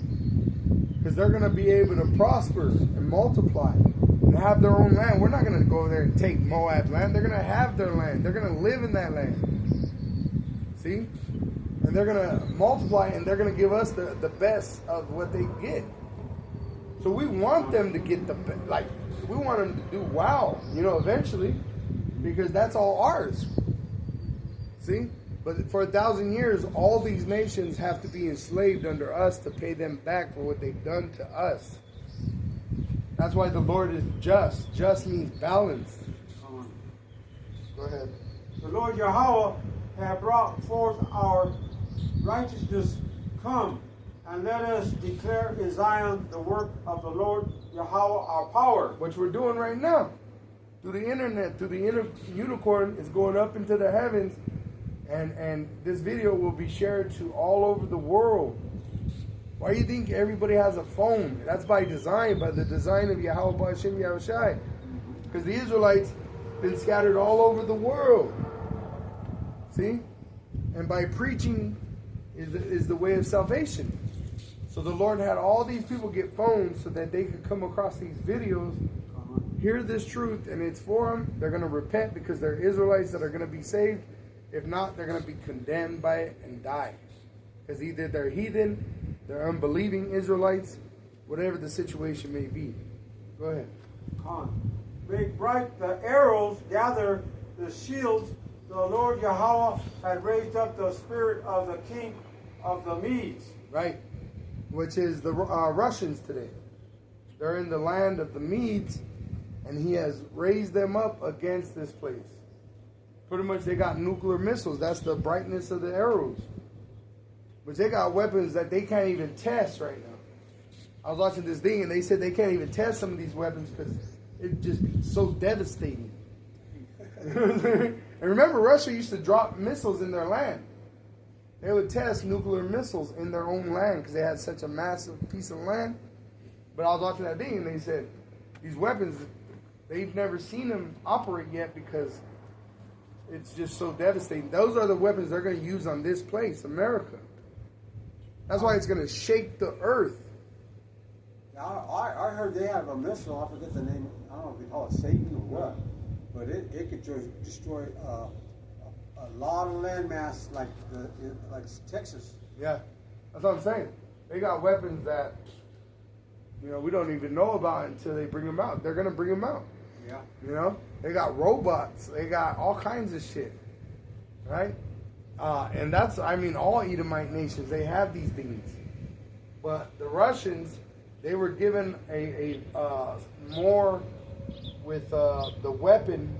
because they're going to be able to prosper and multiply and have their own land. We're not going to go over there and take Moab's land. They're going to have their land. They're going to live in that land. See? And they're going to multiply, and they're going to give us the best of what they get. So we want them to get we want them to do well, eventually, because that's all ours. See? But for 1,000 years, all these nations have to be enslaved under us to pay them back for what they've done to us. That's why the Lord is just. Just means balanced. Go ahead. The Lord Yahweh hath brought forth our righteousness. Come, and let us declare in Zion the work of the Lord Yahweh our power. Which we're doing right now. through the internet, through the unicorn is going up into the heavens, and this video will be shared to all over the world. Why do you think everybody has a phone? That's by design, by the design of Yahweh Ba'ashem Yahushai. Because the Israelites been scattered all over the world. See? And by preaching is the way of salvation. So the Lord had all these people get phones so that they could come across these videos, hear this truth, and it's for them. They're going to repent because they're Israelites that are going to be saved. If not, they're going to be condemned by it and die. Because either they're heathen, they're unbelieving Israelites, whatever the situation may be. Go ahead. Make bright the arrows, gather the shields. The Lord Yahweh had raised up the spirit of the king of the Medes. Right. Which is the Russians today. They're in the land of the Medes, and he has raised them up against this place. Pretty much they got nuclear missiles. That's the brightness of the arrows. But they got weapons that they can't even test right now. I was watching this thing, and they said they can't even test some of these weapons because it'd just be so devastating. And remember, Russia used to drop missiles in their land. They would test nuclear missiles in their own land because they had such a massive piece of land. But I was watching that thing, and they said these weapons, they've never seen them operate yet because it's just so devastating. Those are the weapons they're going to use on this place, America. That's why it's going to shake the earth. Yeah, I heard they have a missile. I forget the name. I don't know if they call it Satan or what. But it could destroy a lot of landmass like Texas. Yeah, that's what I'm saying. They got weapons that we don't even know about until they bring them out. They're going to bring them out. Yeah. They got robots. They got all kinds of shit. Right? And that's, all Edomite nations, they have these things. But the Russians, they were given a more with the weapon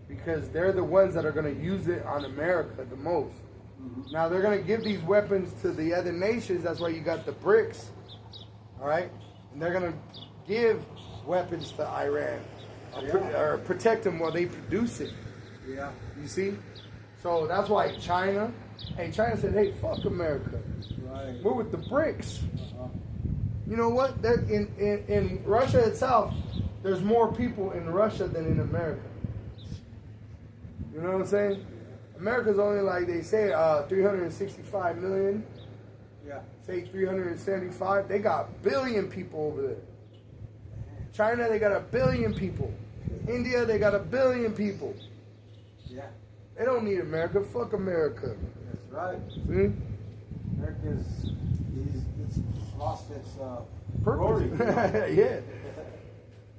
because they're the ones that are going to use it on America the most. Mm-hmm. Now, they're going to give these weapons to the other nations. That's why you got the BRICS. All right? And they're going to give weapons to Iran or protect them while they produce it. Yeah. You see? So that's why China said, hey, fuck America. Right. We're with the BRICS. You know what? In Russia itself, there's more people in Russia than in America. You know what I'm saying? America's only like, they say, 365 million. Yeah. Say 375. They got 1 billion people over there. China, they got 1 billion people. India, they got 1 billion people. Yeah. They don't need America. Fuck America. That's right. See? America's it's lost its purpose. glory. Yeah.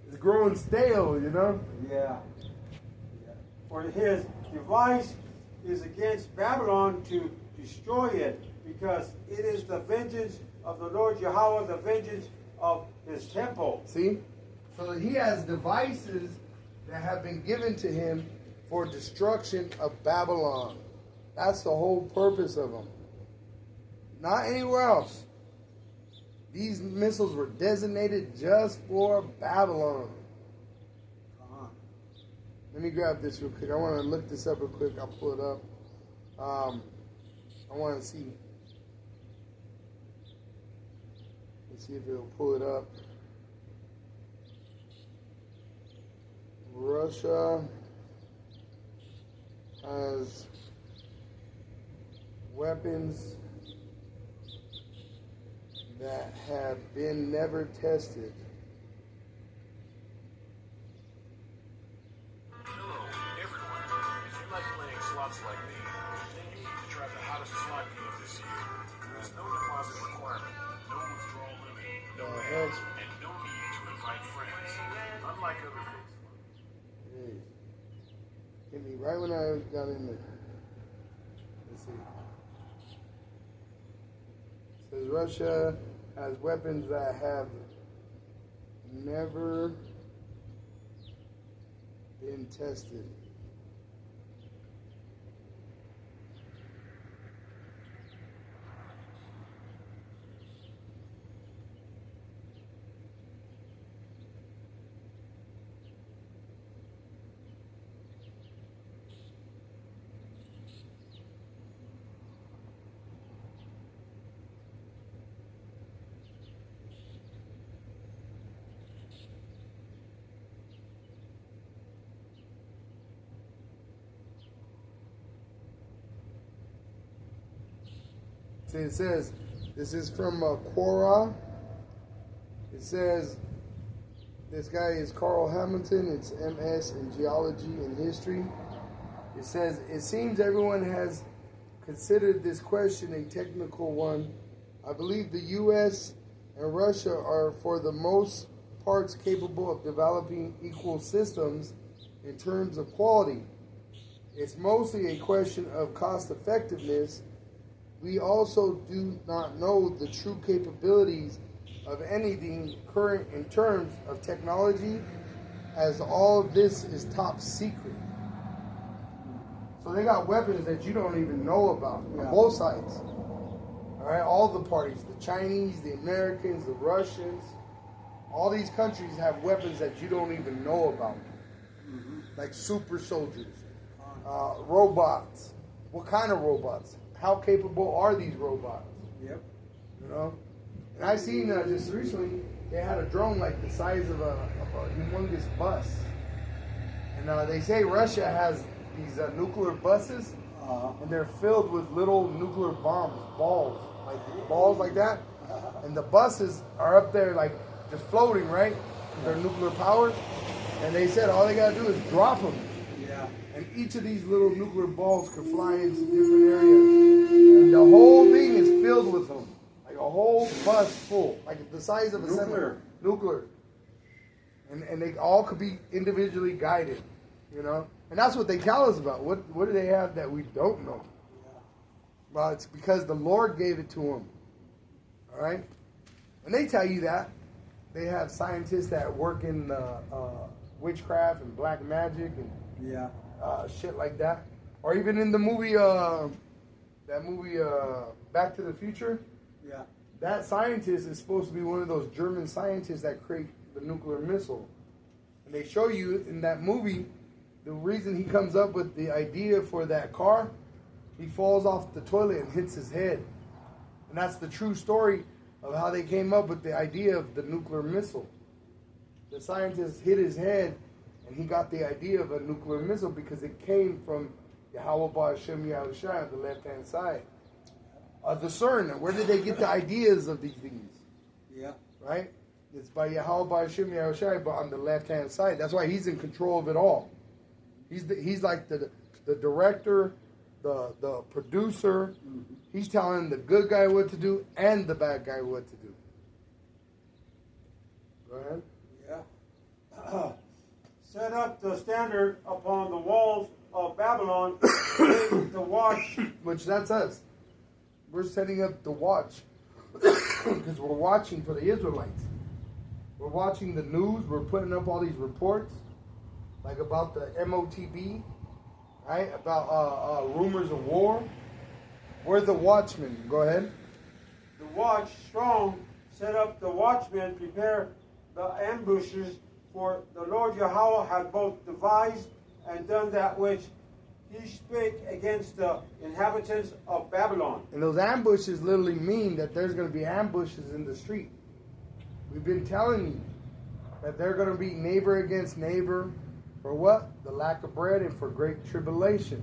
It's growing stale, Yeah. Yeah. For his device is against Babylon to destroy it, because it is the vengeance of the Lord Yahweh, the vengeance of his temple. See? So he has devices that have been given to him for destruction of Babylon. That's the whole purpose of them. Not anywhere else. These missiles were designated just for Babylon. Let me grab this real quick. I want to look this up real quick. I'll pull it up. I want to see. Let's see if it'll pull it up. Russia has weapons that have been never tested. Hello, everyone. If you like playing slots like me, then you need to try the hottest slot game this year. There's no deposit requirement, no withdrawal limit, no ads, and no need to invite friends. Unlike other things. Hey, hit me right when I got in there. Let's see. It says Russia has weapons that have never been tested. See, it says, this is from Quora. It says, this guy is Carl Hamilton. It's MS in geology and history. It says, it seems everyone has considered this question a technical one. I believe the U.S. and Russia are for the most parts capable of developing equal systems in terms of quality. It's mostly a question of cost effectiveness. We also do not know the true capabilities of anything current in terms of technology, as all of this is top secret. So they got weapons that you don't even know about on both sides. All right, all the parties, the Chinese, the Americans, the Russians, all these countries have weapons that you don't even know about. Like super soldiers, robots. What kind of robots? How capable are these robots? Yep. You know? And I seen just recently, they had a drone like the size of a humongous bus. And they say Russia has these nuclear buses, and they're filled with little nuclear bombs, balls like that. And the buses are up there like just floating, right? They're nuclear powered. And they said all they gotta do is drop them. Yeah. And each of these little nuclear balls could fly into different areas. And the whole thing is filled with them. Like a whole bus full. Like the size of a nuclear. And they all could be individually guided. You know? And that's what they tell us about. What do they have that we don't know? Well, it's because the Lord gave it to them. All right? And they tell you that. They have scientists that work in witchcraft and black magic and shit like that. Or even in the movie, Back to the Future. Yeah. That scientist is supposed to be one of those German scientists that create the nuclear missile. And they show you in that movie the reason he comes up with the idea for that car. He falls off the toilet and hits his head. And that's the true story of how they came up with the idea of the nuclear missile. The scientist hit his head, and he got the idea of a nuclear missile because it came from Yahweh Ba'Shem Yahushua on the left-hand side. The CERN, where did they get the ideas of these things? Yeah. Right? It's by Yahweh Ba'Shem Yahushua, but on the left-hand side. That's why he's in control of it all. He's like the director, the producer. He's telling the good guy what to do and the bad guy what to do. Go ahead. Yeah. Set up the standard upon the walls of Babylon to watch. Which that's us. We're setting up the watch because we're watching for the Israelites. We're watching the news. We're putting up all these reports, like about the MOTB, right? About rumors of war. We're the watchmen. Go ahead. The watch strong set up the watchmen, prepare the ambushes, for the Lord Yahweh had both devised and done that which he spake against the inhabitants of Babylon. And those ambushes literally mean that there's going to be ambushes in the street. We've been telling you that they're going to be neighbor against neighbor for what? The lack of bread and for great tribulation.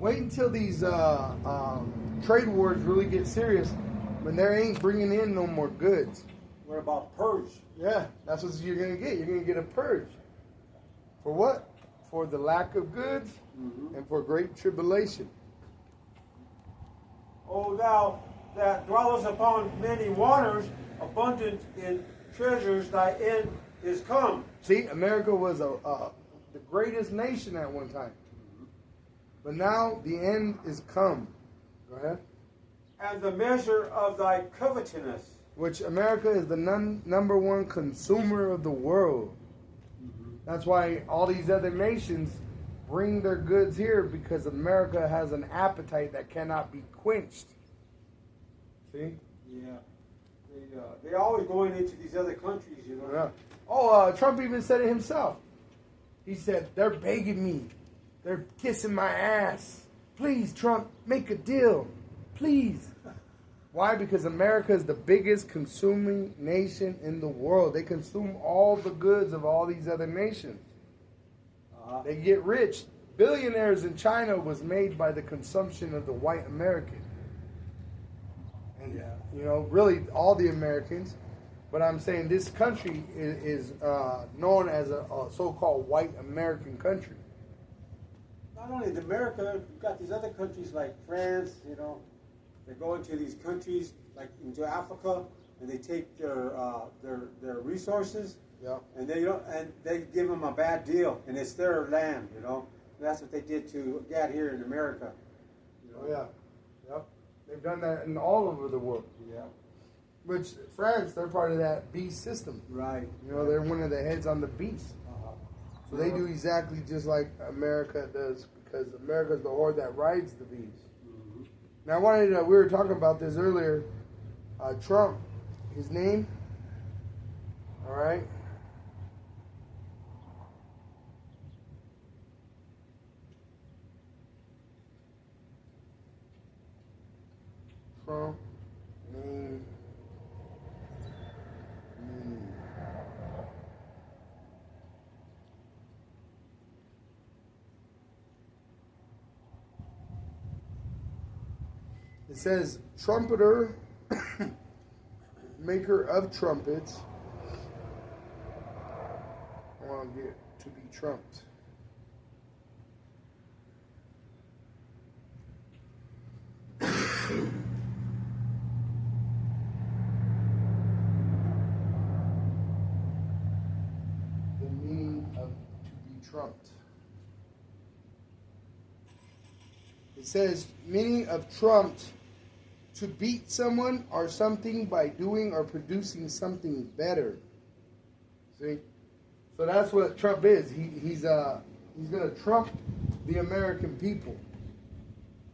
Wait until these trade wars really get serious when they ain't bringing in no more goods. What about purge? Yeah, that's what you're going to get. You're going to get a purge. For what? For the lack of goods and for great tribulation. O thou that dwellest upon many waters, abundant in treasures, thy end is come. See, America was the greatest nation at one time. But now the end is come. Go ahead. And the measure of thy covetousness. Which America is the number one consumer of the world. That's why all these other nations bring their goods here, because America has an appetite that cannot be quenched. See? Yeah. They're always going into these other countries, you know. Yeah. Oh, Trump even said it himself. He said, they're begging me. They're kissing my ass. Please, Trump, make a deal. Please. Why? Because America is the biggest consuming nation in the world. They consume all the goods of all these other nations. They get rich. Billionaires in China was made by the consumption of the white American. And, Yeah. you know, really all the Americans. But I'm saying this country is known as a so-called white American country. Not only in America, you've got these other countries like France, you know, they go into these countries, like into Africa, and they take their resources, Yeah. and they give them a bad deal, and it's their land, you know. And that's what they did to get here in America. You know? Oh, yeah. Yep. They've done that in all over the world. Yeah. Which, France, they're part of that beast system. Right. You know, they're one of the heads on the beast. So they do exactly just like America does, because America's the horde that rides the beast. Mm-hmm. Now, I wanted to, we were talking about this earlier. Trump, his name, all right? Trump, name, meaning. It says, trumpeter, maker of trumpets. I want to get to be trumped. The meaning of to be trumped. It says, meaning of trumped, to beat someone or something by doing or producing something better. See? So that's what Trump is. He's going to trump the American people.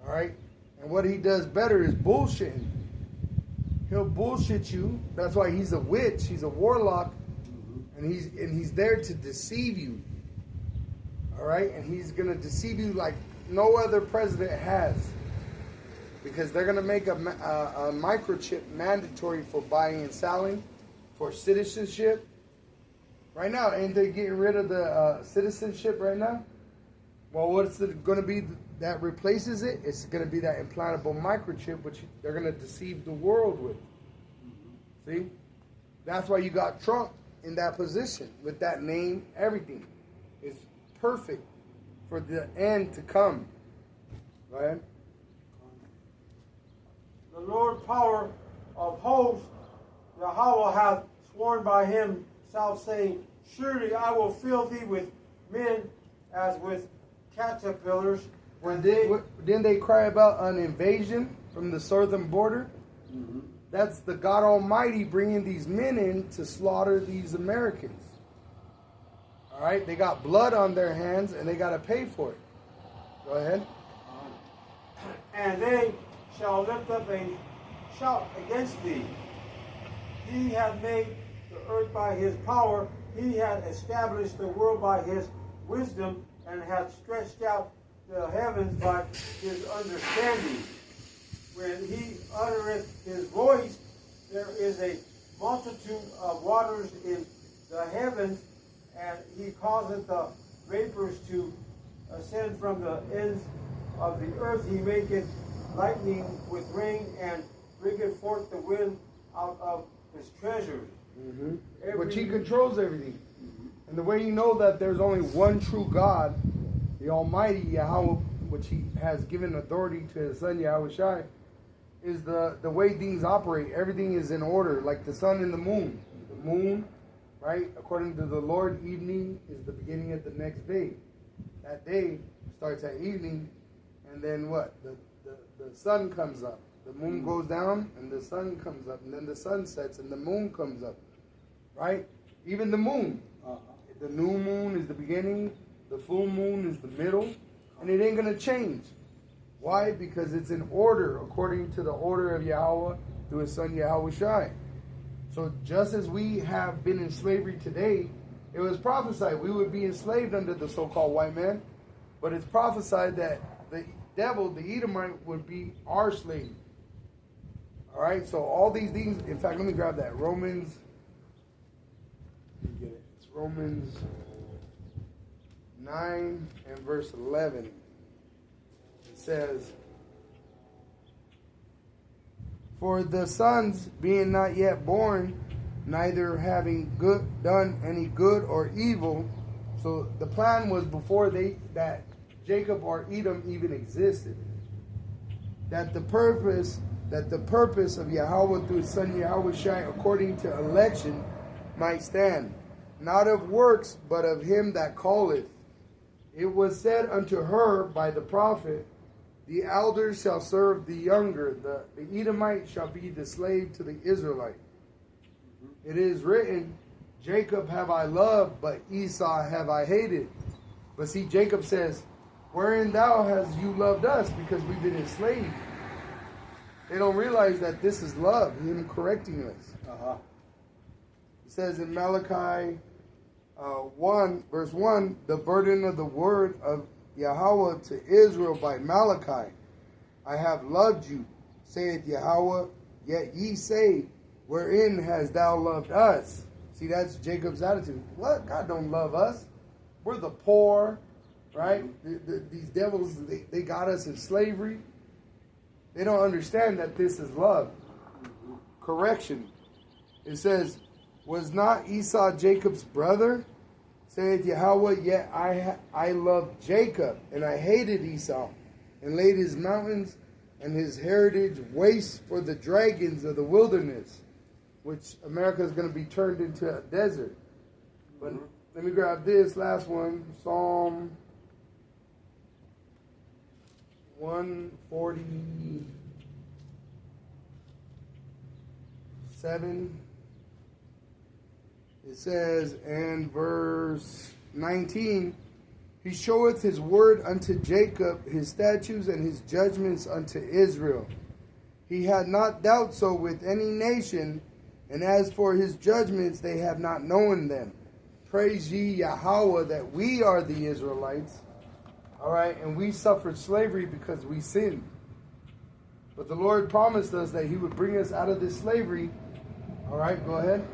All right? And what he does better is bullshitting. He'll bullshit you. That's why he's a witch. He's a warlock. And he's there to deceive you. All right? And he's going to deceive you like no other president has. Because they're going to make a microchip mandatory for buying and selling, for citizenship. Right now, ain't they getting rid of the citizenship right now? Well, what's going to be that replaces it? It's going to be that implantable microchip, which they're going to deceive the world with. See? That's why you got Trump in that position, with that name, everything. It's perfect for the end to come. Right? The Lord power of hosts, Yahweh hath sworn by himself, saying, surely I will fill thee with men as with caterpillars. Didn't they cry about an invasion from the southern border? Mm-hmm. That's the God Almighty bringing these men in to slaughter these Americans. All right? They got blood on their hands and they got to pay for it. Go ahead. And they shall lift up a shout against thee. He hath made the earth by his power. He hath established the world by his wisdom, and hath stretched out the heavens by his understanding. When he uttereth his voice, there is a multitude of waters in the heavens, and he causeth the vapors to ascend from the ends of the earth. He maketh lightning with rain, and bringeth forth the wind out of his treasures. Mm-hmm. But he controls everything. And the way you know that there's only one true God, the Almighty Yahweh, which he has given authority to his son Yahweh Shai, is the way things operate. Everything is in order, like the sun and the moon. The moon, right, according to the Lord, evening is the beginning of the next day. That day starts at evening, and then what? The sun comes up. The moon goes down, and the sun comes up, and then the sun sets, and the moon comes up. Right? Even the moon. The new moon is the beginning, the full moon is the middle, and it ain't going to change. Why? Because it's in order, according to the order of Yahweh through his son Yahweh Shai. So just as we have been in slavery today, it was prophesied we would be enslaved under the so-called white man, but it's prophesied that the devil, the Edomite, would be our slave. All right, so all these things, in fact, let me grab that. Romans, let me get it. It's Romans 9 and verse 11. It says, For the sons being not yet born, neither having done any good or evil. So the plan was before that Jacob or Edom even existed. That the purpose of Yahweh through his son Yahushua according to election might stand, not of works, but of him that calleth. It was said unto her by the prophet, the elders shall serve the younger, the Edomite shall be the slave to the Israelite. It is written, Jacob have I loved, but Esau have I hated. But see, Jacob says, wherein thou hast you loved us, because we've been enslaved. They don't realize that this is love, him correcting us. It says in Malachi 1, verse 1, the burden of the word of Yahweh to Israel by Malachi. I have loved you, saith Yahweh, yet ye say, wherein hast thou loved us? See, that's Jacob's attitude. What? God don't love us. We're the poor, right? These devils, they got us in slavery. They don't understand that this is love. Correction. It says, was not Esau Jacob's brother? Saith Yahweh, yet I loved Jacob, and I hated Esau, and laid his mountains and his heritage waste for the dragons of the wilderness, which America is going to be turned into a desert. But let me grab this last one, Psalm 147. It says in verse 19, he showeth his word unto Jacob, his statutes and his judgments unto Israel. He had not dealt so with any nation, and as for his judgments, they have not known them. Praise ye Yahweh that we are the Israelites. All right, and we suffered slavery because we sinned. But the Lord promised us that he would bring us out of this slavery. All right, go ahead.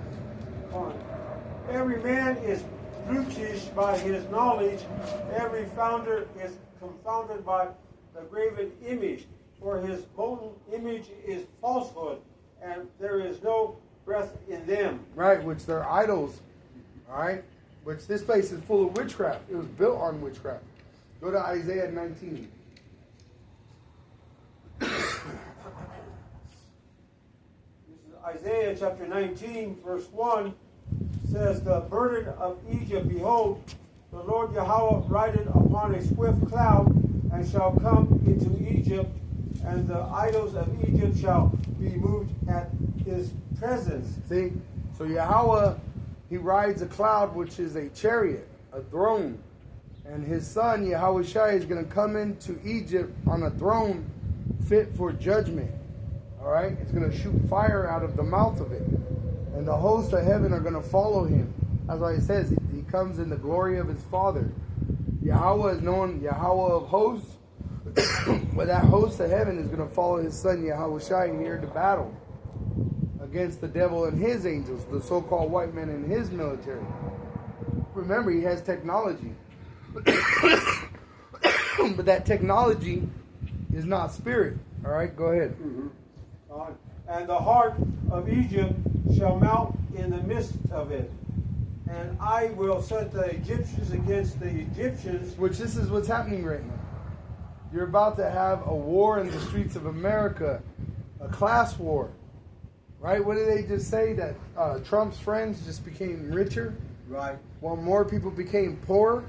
Every man is brutish by his knowledge. Every founder is confounded by the graven image. For his molten image is falsehood, and there is no breath in them. Right, which they're idols. All right, which this place is full of witchcraft. It was built on witchcraft. Go to Isaiah 19. This is Isaiah chapter 19, verse 1. Says, the burden of Egypt, behold, the Lord Yahweh rideth upon a swift cloud, and shall come into Egypt, and the idols of Egypt shall be moved at his presence. See, so Yahweh, he rides a cloud, which is a chariot, a throne, and his son Yahushua is going to come into Egypt on a throne fit for judgment. All right, it's going to shoot fire out of the mouth of it. And the hosts of heaven are going to follow him. That's why it says he comes in the glory of his Father. Yahweh is known Yahweh of hosts. But that host of heaven is going to follow his son Yahushua here to battle against the devil and his angels, the so-called white men in his military. Remember, he has technology. But that technology is not spirit. All right, go ahead. And the heart of Egypt shall melt in the midst of it. And I will set the Egyptians against the Egyptians. Which this is what's happening right now. You're about to have a war in the streets of America. A class war. Right? What did they just say? That Trump's friends just became richer? Right. While more people became poor?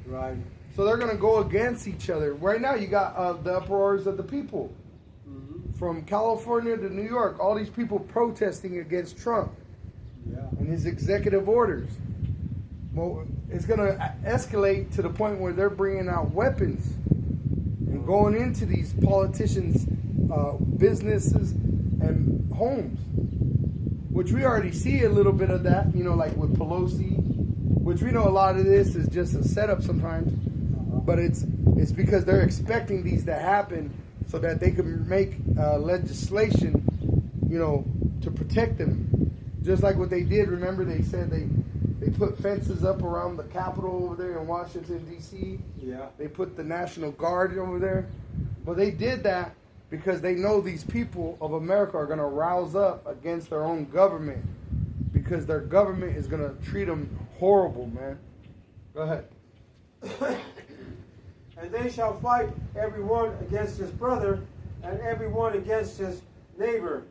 Right. So they're going to go against each other. Right now you got the uproars of the people. From California to New York, all these people protesting against Trump and his executive orders. Well, it's going to escalate to the point where they're bringing out weapons and going into these politicians' businesses and homes, which we already see a little bit of that, you know, like with Pelosi, which we know a lot of this is just a setup sometimes, but it's because they're expecting these to happen so that they can make legislation, you know, to protect them. Just like what they did. Remember, they said they put fences up around the Capitol over there in Washington, D.C. Yeah. They put the National Guard over there. Well, they did that because they know these people of America are going to rouse up against their own government because their government is going to treat them horrible, man. Go ahead. And they shall fight every one against his brother, and every one against his neighbor,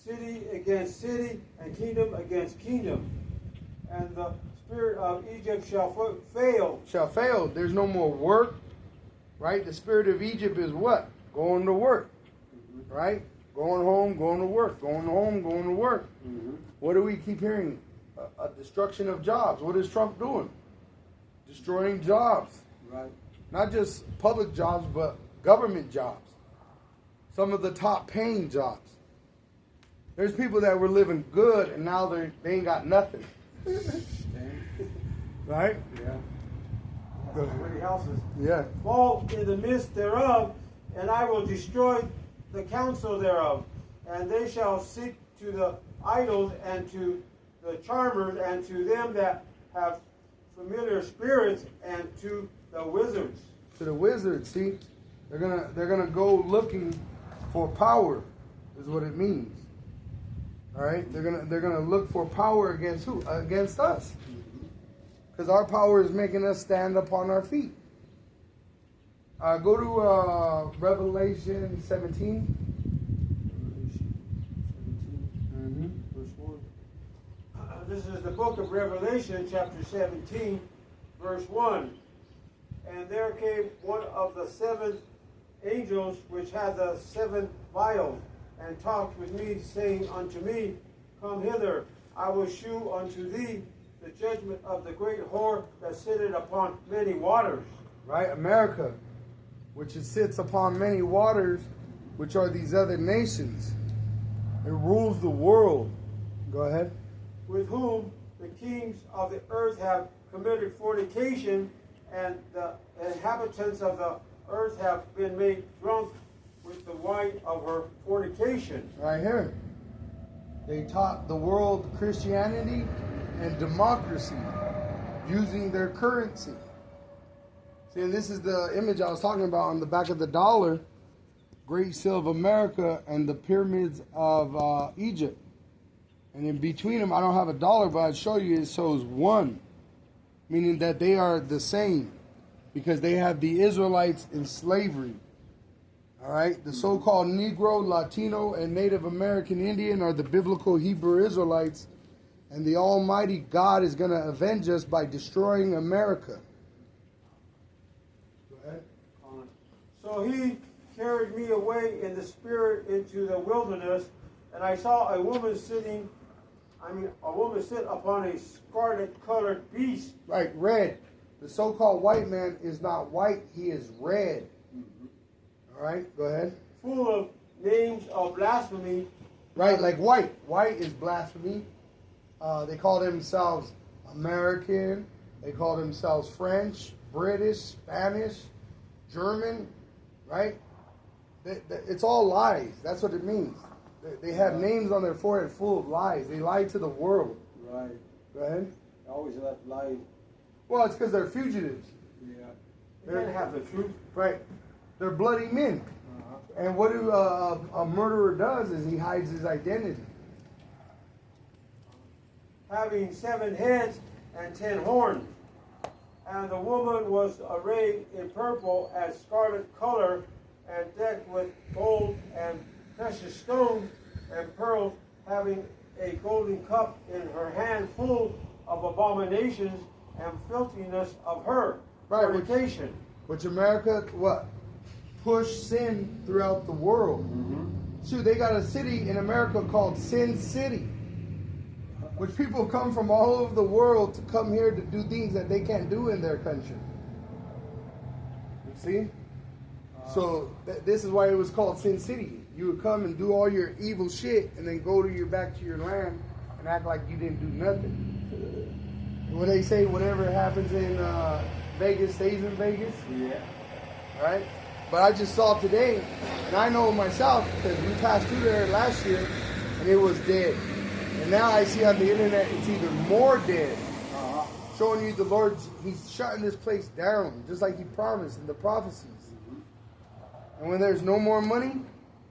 city against city, and kingdom against kingdom. And the spirit of Egypt shall fail. Shall fail. There's no more work, right? The spirit of Egypt is what? Going to work, right? Going home, going to work. Going home, going to work. What do we keep hearing? A destruction of jobs. What is Trump doing? Destroying jobs. Right. Not just public jobs, but government jobs. Some of the top paying jobs. There's people that were living good and now they ain't got nothing. Right? Yeah. Pretty houses. Yeah. Fall in the midst thereof, and I will destroy the counsel thereof. And they shall seek to the idols and to the charmers and to them that have familiar spirits and to the wizards. To the wizards, see? They're gonna go looking for power, is what it means. All right? They're gonna look for power against who? Against us. Because our power is making us stand upon our feet. Go to Revelation 17. Verse 1. This is the book of Revelation, chapter 17, verse 1. And there came one of the 7 angels which had the 7 vials, and talked with me, saying unto me, Come hither, I will shew unto thee the judgment of the great whore that sitteth upon many waters. Right? America, which sits upon many waters, which are these other nations. It rules the world. Go ahead. With whom the kings of the earth have committed fornication, and the inhabitants of the earth have been made drunk with the wine of her fornication. Right here. They taught the world Christianity and democracy using their currency. See, and this is the image I was talking about on the back of the dollar. Great Seal of America and the pyramids of Egypt. And in between them, I don't have a dollar, but I'd show you it shows 1. Meaning that they are the same. Because they have the Israelites in slavery. Alright? The so-called Negro, Latino, and Native American Indian are the biblical Hebrew Israelites. And the Almighty God is going to avenge us by destroying America. Go ahead. So he carried me away in the spirit into the wilderness, and I saw a woman sit upon a scarlet-colored beast. Right, red. The so-called white man is not white, he is red. All right, go ahead. Full of names of blasphemy. Right, like white. White is blasphemy. They call themselves American. They call themselves French, British, Spanish, German. Right? It's all lies. That's what it means. They have names on their forehead full of lies. They lie to the world. Right. Go ahead. I always left lies. Well, it's because they're fugitives. Yeah. They didn't have the truth. Right. They're bloody men. And what a murderer does is he hides his identity. Having 7 heads and 10 horns. And the woman was arrayed in purple and scarlet color, and decked with gold and precious stones and pearls, having a golden cup in her hand full of abominations and filthiness of her fornication. Which America, what? Push sin throughout the world. Shoot, they got a city in America called Sin City, which people come from all over the world to come here to do things that they can't do in their country. You see? So this is why it was called Sin City. You would come and do all your evil shit and then go back to your land and act like you didn't do nothing. When they say whatever happens in Vegas stays in Vegas. Yeah. Right? But I just saw today, and I know myself because we passed through there last year and it was dead. And now I see on the internet it's even more dead. Showing you the Lord, He's shutting this place down, just like He promised in the prophecies. And when there's no more money,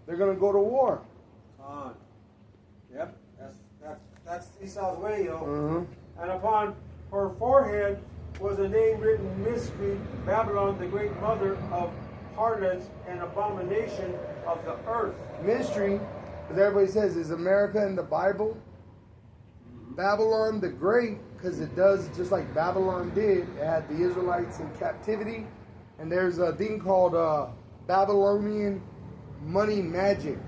they're going to go to war. Yep, that's Esau's way, you know. Mm-hmm. And upon her forehead was a name written, Mystery, Babylon, the great mother of harlots and abomination of the earth. Mystery, as everybody says, is America in the Bible. Babylon the Great, because it does just like Babylon did. It had the Israelites in captivity. And there's a thing called Babylonian money magic.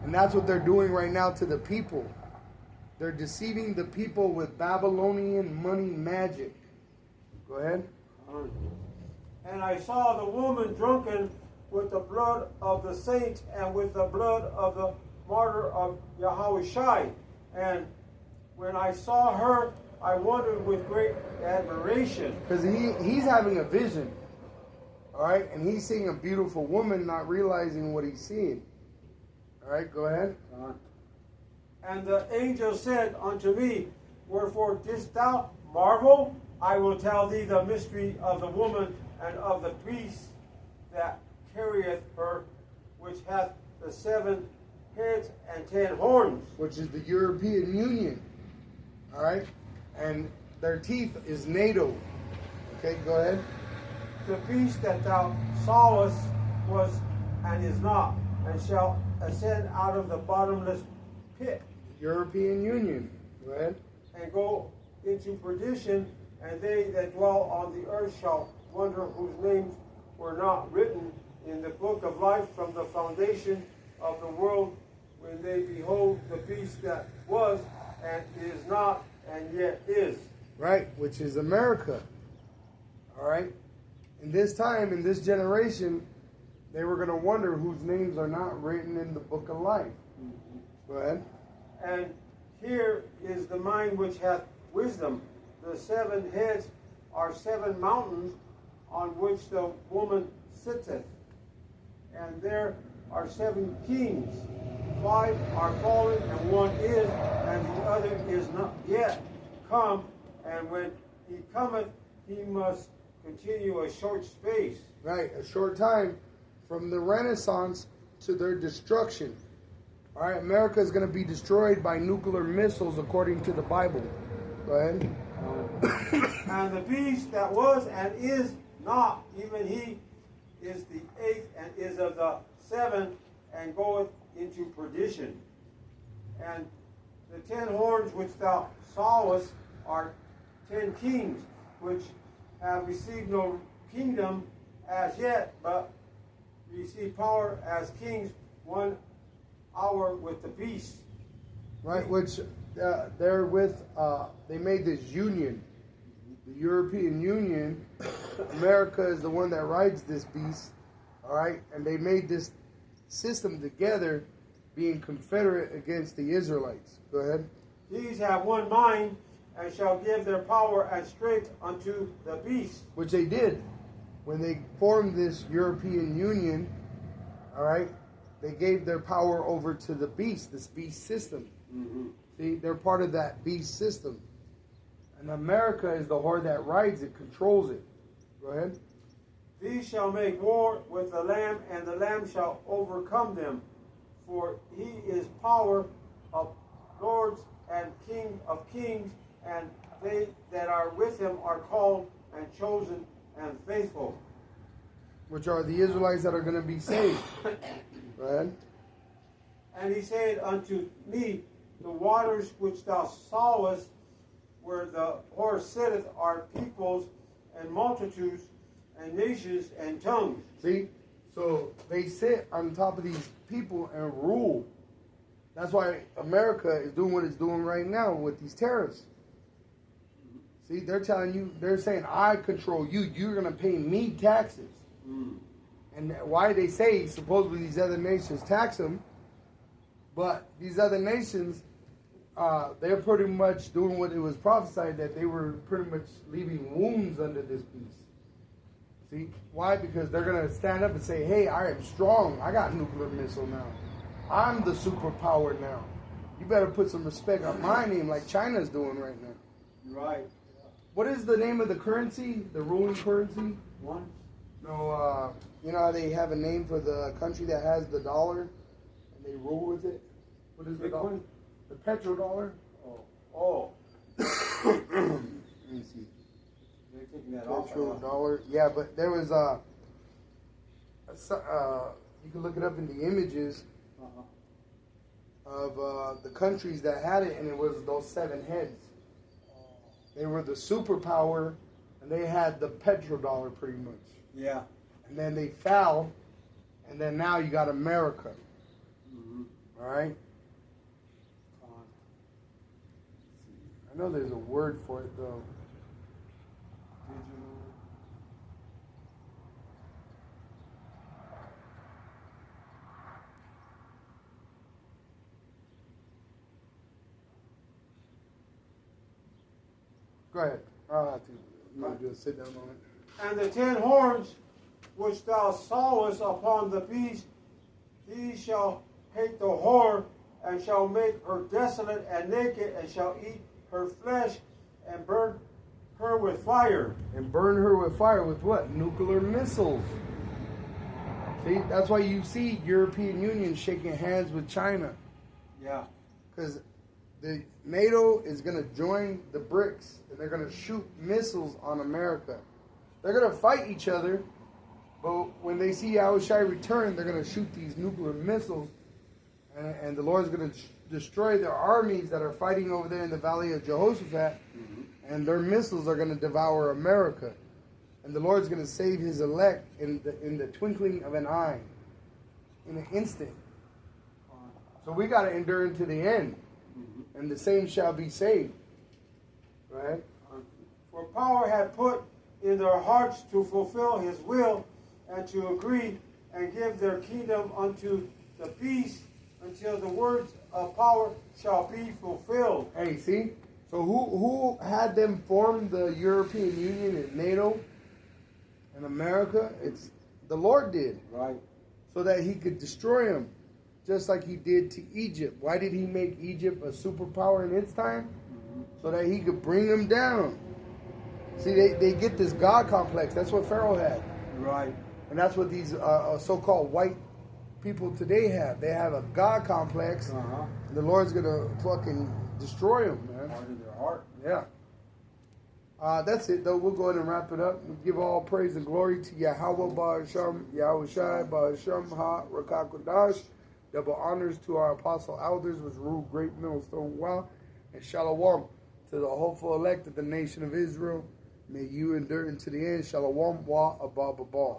And that's what they're doing right now to the people. They're deceiving the people with Babylonian money magic. Go ahead. And I saw the woman drunken with the blood of the saints and with the blood of the martyr of Yahushua. And when I saw her, I wondered with great admiration. Because he's having a vision. All right? And he's seeing a beautiful woman, not realizing what he's seeing. All right, go ahead. And the angel said unto me, wherefore didst thou marvel? I will tell thee the mystery of the woman and of the beast that carrieth her, which hath the 7 heads and 10 horns. Which is the European Union. All right? And their teeth is NATO. Okay, go ahead. The beast that thou sawest was and is not, and shall ascend out of the bottomless pit. European Union. Go ahead. And go into perdition, and they that dwell on the earth shall wonder whose names were not written in the book of life from the foundation of the world, when they behold the beast that was and is not and yet is. Right, which is America. All right? In this time, in this generation, they were going to wonder whose names are not written in the book of life. Go ahead. And here is the mind which hath wisdom. The 7 heads are 7 mountains on which the woman sitteth. And there are 7 kings. 5 are fallen, and 1 is, and the other is not yet come. And when he cometh, he must continue a short space. Right, a short time from the Renaissance to their destruction. All right, America is going to be destroyed by nuclear missiles according to the Bible. Go ahead. And the beast that was and is not, even he is the 8th and is of the 7th and goeth into perdition. And the 10 horns which thou sawest are 10 kings, which have received no kingdom as yet, but receive power as kings 1 hour with the beast. Right, which they're with, they made this union, the European Union. America is the one that rides this beast, all right? And they made this system together, being confederate against the Israelites. Go ahead. These have one mind, and shall give their power and strength unto the beast. Which they did. When they formed this European Union, all right, they gave their power over to the beast, this beast system. Mm-hmm. See, they're part of that beast system. And America is the whore that rides it, controls it. Go ahead. These shall make war with the Lamb, and the Lamb shall overcome them. For he is power of lords and King of kings, and they that are with him are called and chosen and faithful. Which are the Israelites that are going to be saved. Go ahead. And he said unto me, the waters which thou sawest, where the horse sitteth, are peoples and multitudes and nations and tongues. See? So they sit on top of these people and rule. That's why America is doing what it's doing right now with these terrorists. See, they're telling you, they're saying, I control you. You're going to pay me taxes. Mm. And why they say supposedly these other nations tax them, but these other nations, they're pretty much doing what it was prophesied, that they were pretty much leaving wounds under this beast. See, why? Because they're going to stand up and say, hey, I am strong. I got nuclear missile now. I'm the superpower now. You better put some respect on my name like China's doing right now. Right. What is the name of the currency, the ruling currency? One. No, you know how they have a name for the country that has the dollar? they rule with it. What is it called? Bitcoin? The petrodollar. Oh. Let me see. They're taking that off. Petrodollar. Yeah, but there was you can look it up in the images of the countries that had it, and it was those 7 heads. They were the superpower, and they had the petrodollar pretty much. Yeah. And then they fell, and then now you got America. All right. I know there's a word for it though. Digital. Go ahead. I'll have to. I'm gonna do a sit down moment. And the 10 horns which thou sawest upon the beast, these shall hate the whore, and shall make her desolate and naked, and shall eat her flesh, and burn her with fire. And burn her with fire with what? Nuclear missiles. See, that's why you see European Union shaking hands with China. Yeah. Because the NATO is going to join the BRICS, and they're going to shoot missiles on America. They're going to fight each other, but when they see Yahushua return, they're going to shoot these nuclear missiles, and the Lord's going to destroy their armies that are fighting over there in the Valley of Jehoshaphat, and their missiles are going to devour America. And the Lord's going to save his elect in the twinkling of an eye, in an instant. So we got to endure into the end, and the same shall be saved. Right? For power had put in their hearts to fulfill his will, and to agree and give their kingdom unto the beast, until the words of power shall be fulfilled. Hey, see? So who had them form the European Union and NATO and America? It's the Lord did. Right. So that he could destroy them, just like he did to Egypt. Why did he make Egypt a superpower in its time? So that he could bring them down. See, they get this God complex. That's what Pharaoh had. Right. And that's what these so-called white people today have. They have a God complex. And the Lord's going to fucking destroy them, man. Harden their heart. Yeah. That's it, though. We'll go ahead and wrap it up. We give all praise and glory to Yahweh Ba'asham, Yahushai Ba'asham Ha Rakakudash. Double honors to our apostle elders, which rule great millstone well. And shalom to the hopeful elect of the nation of Israel. May you endure into the end. Shalom wa abba.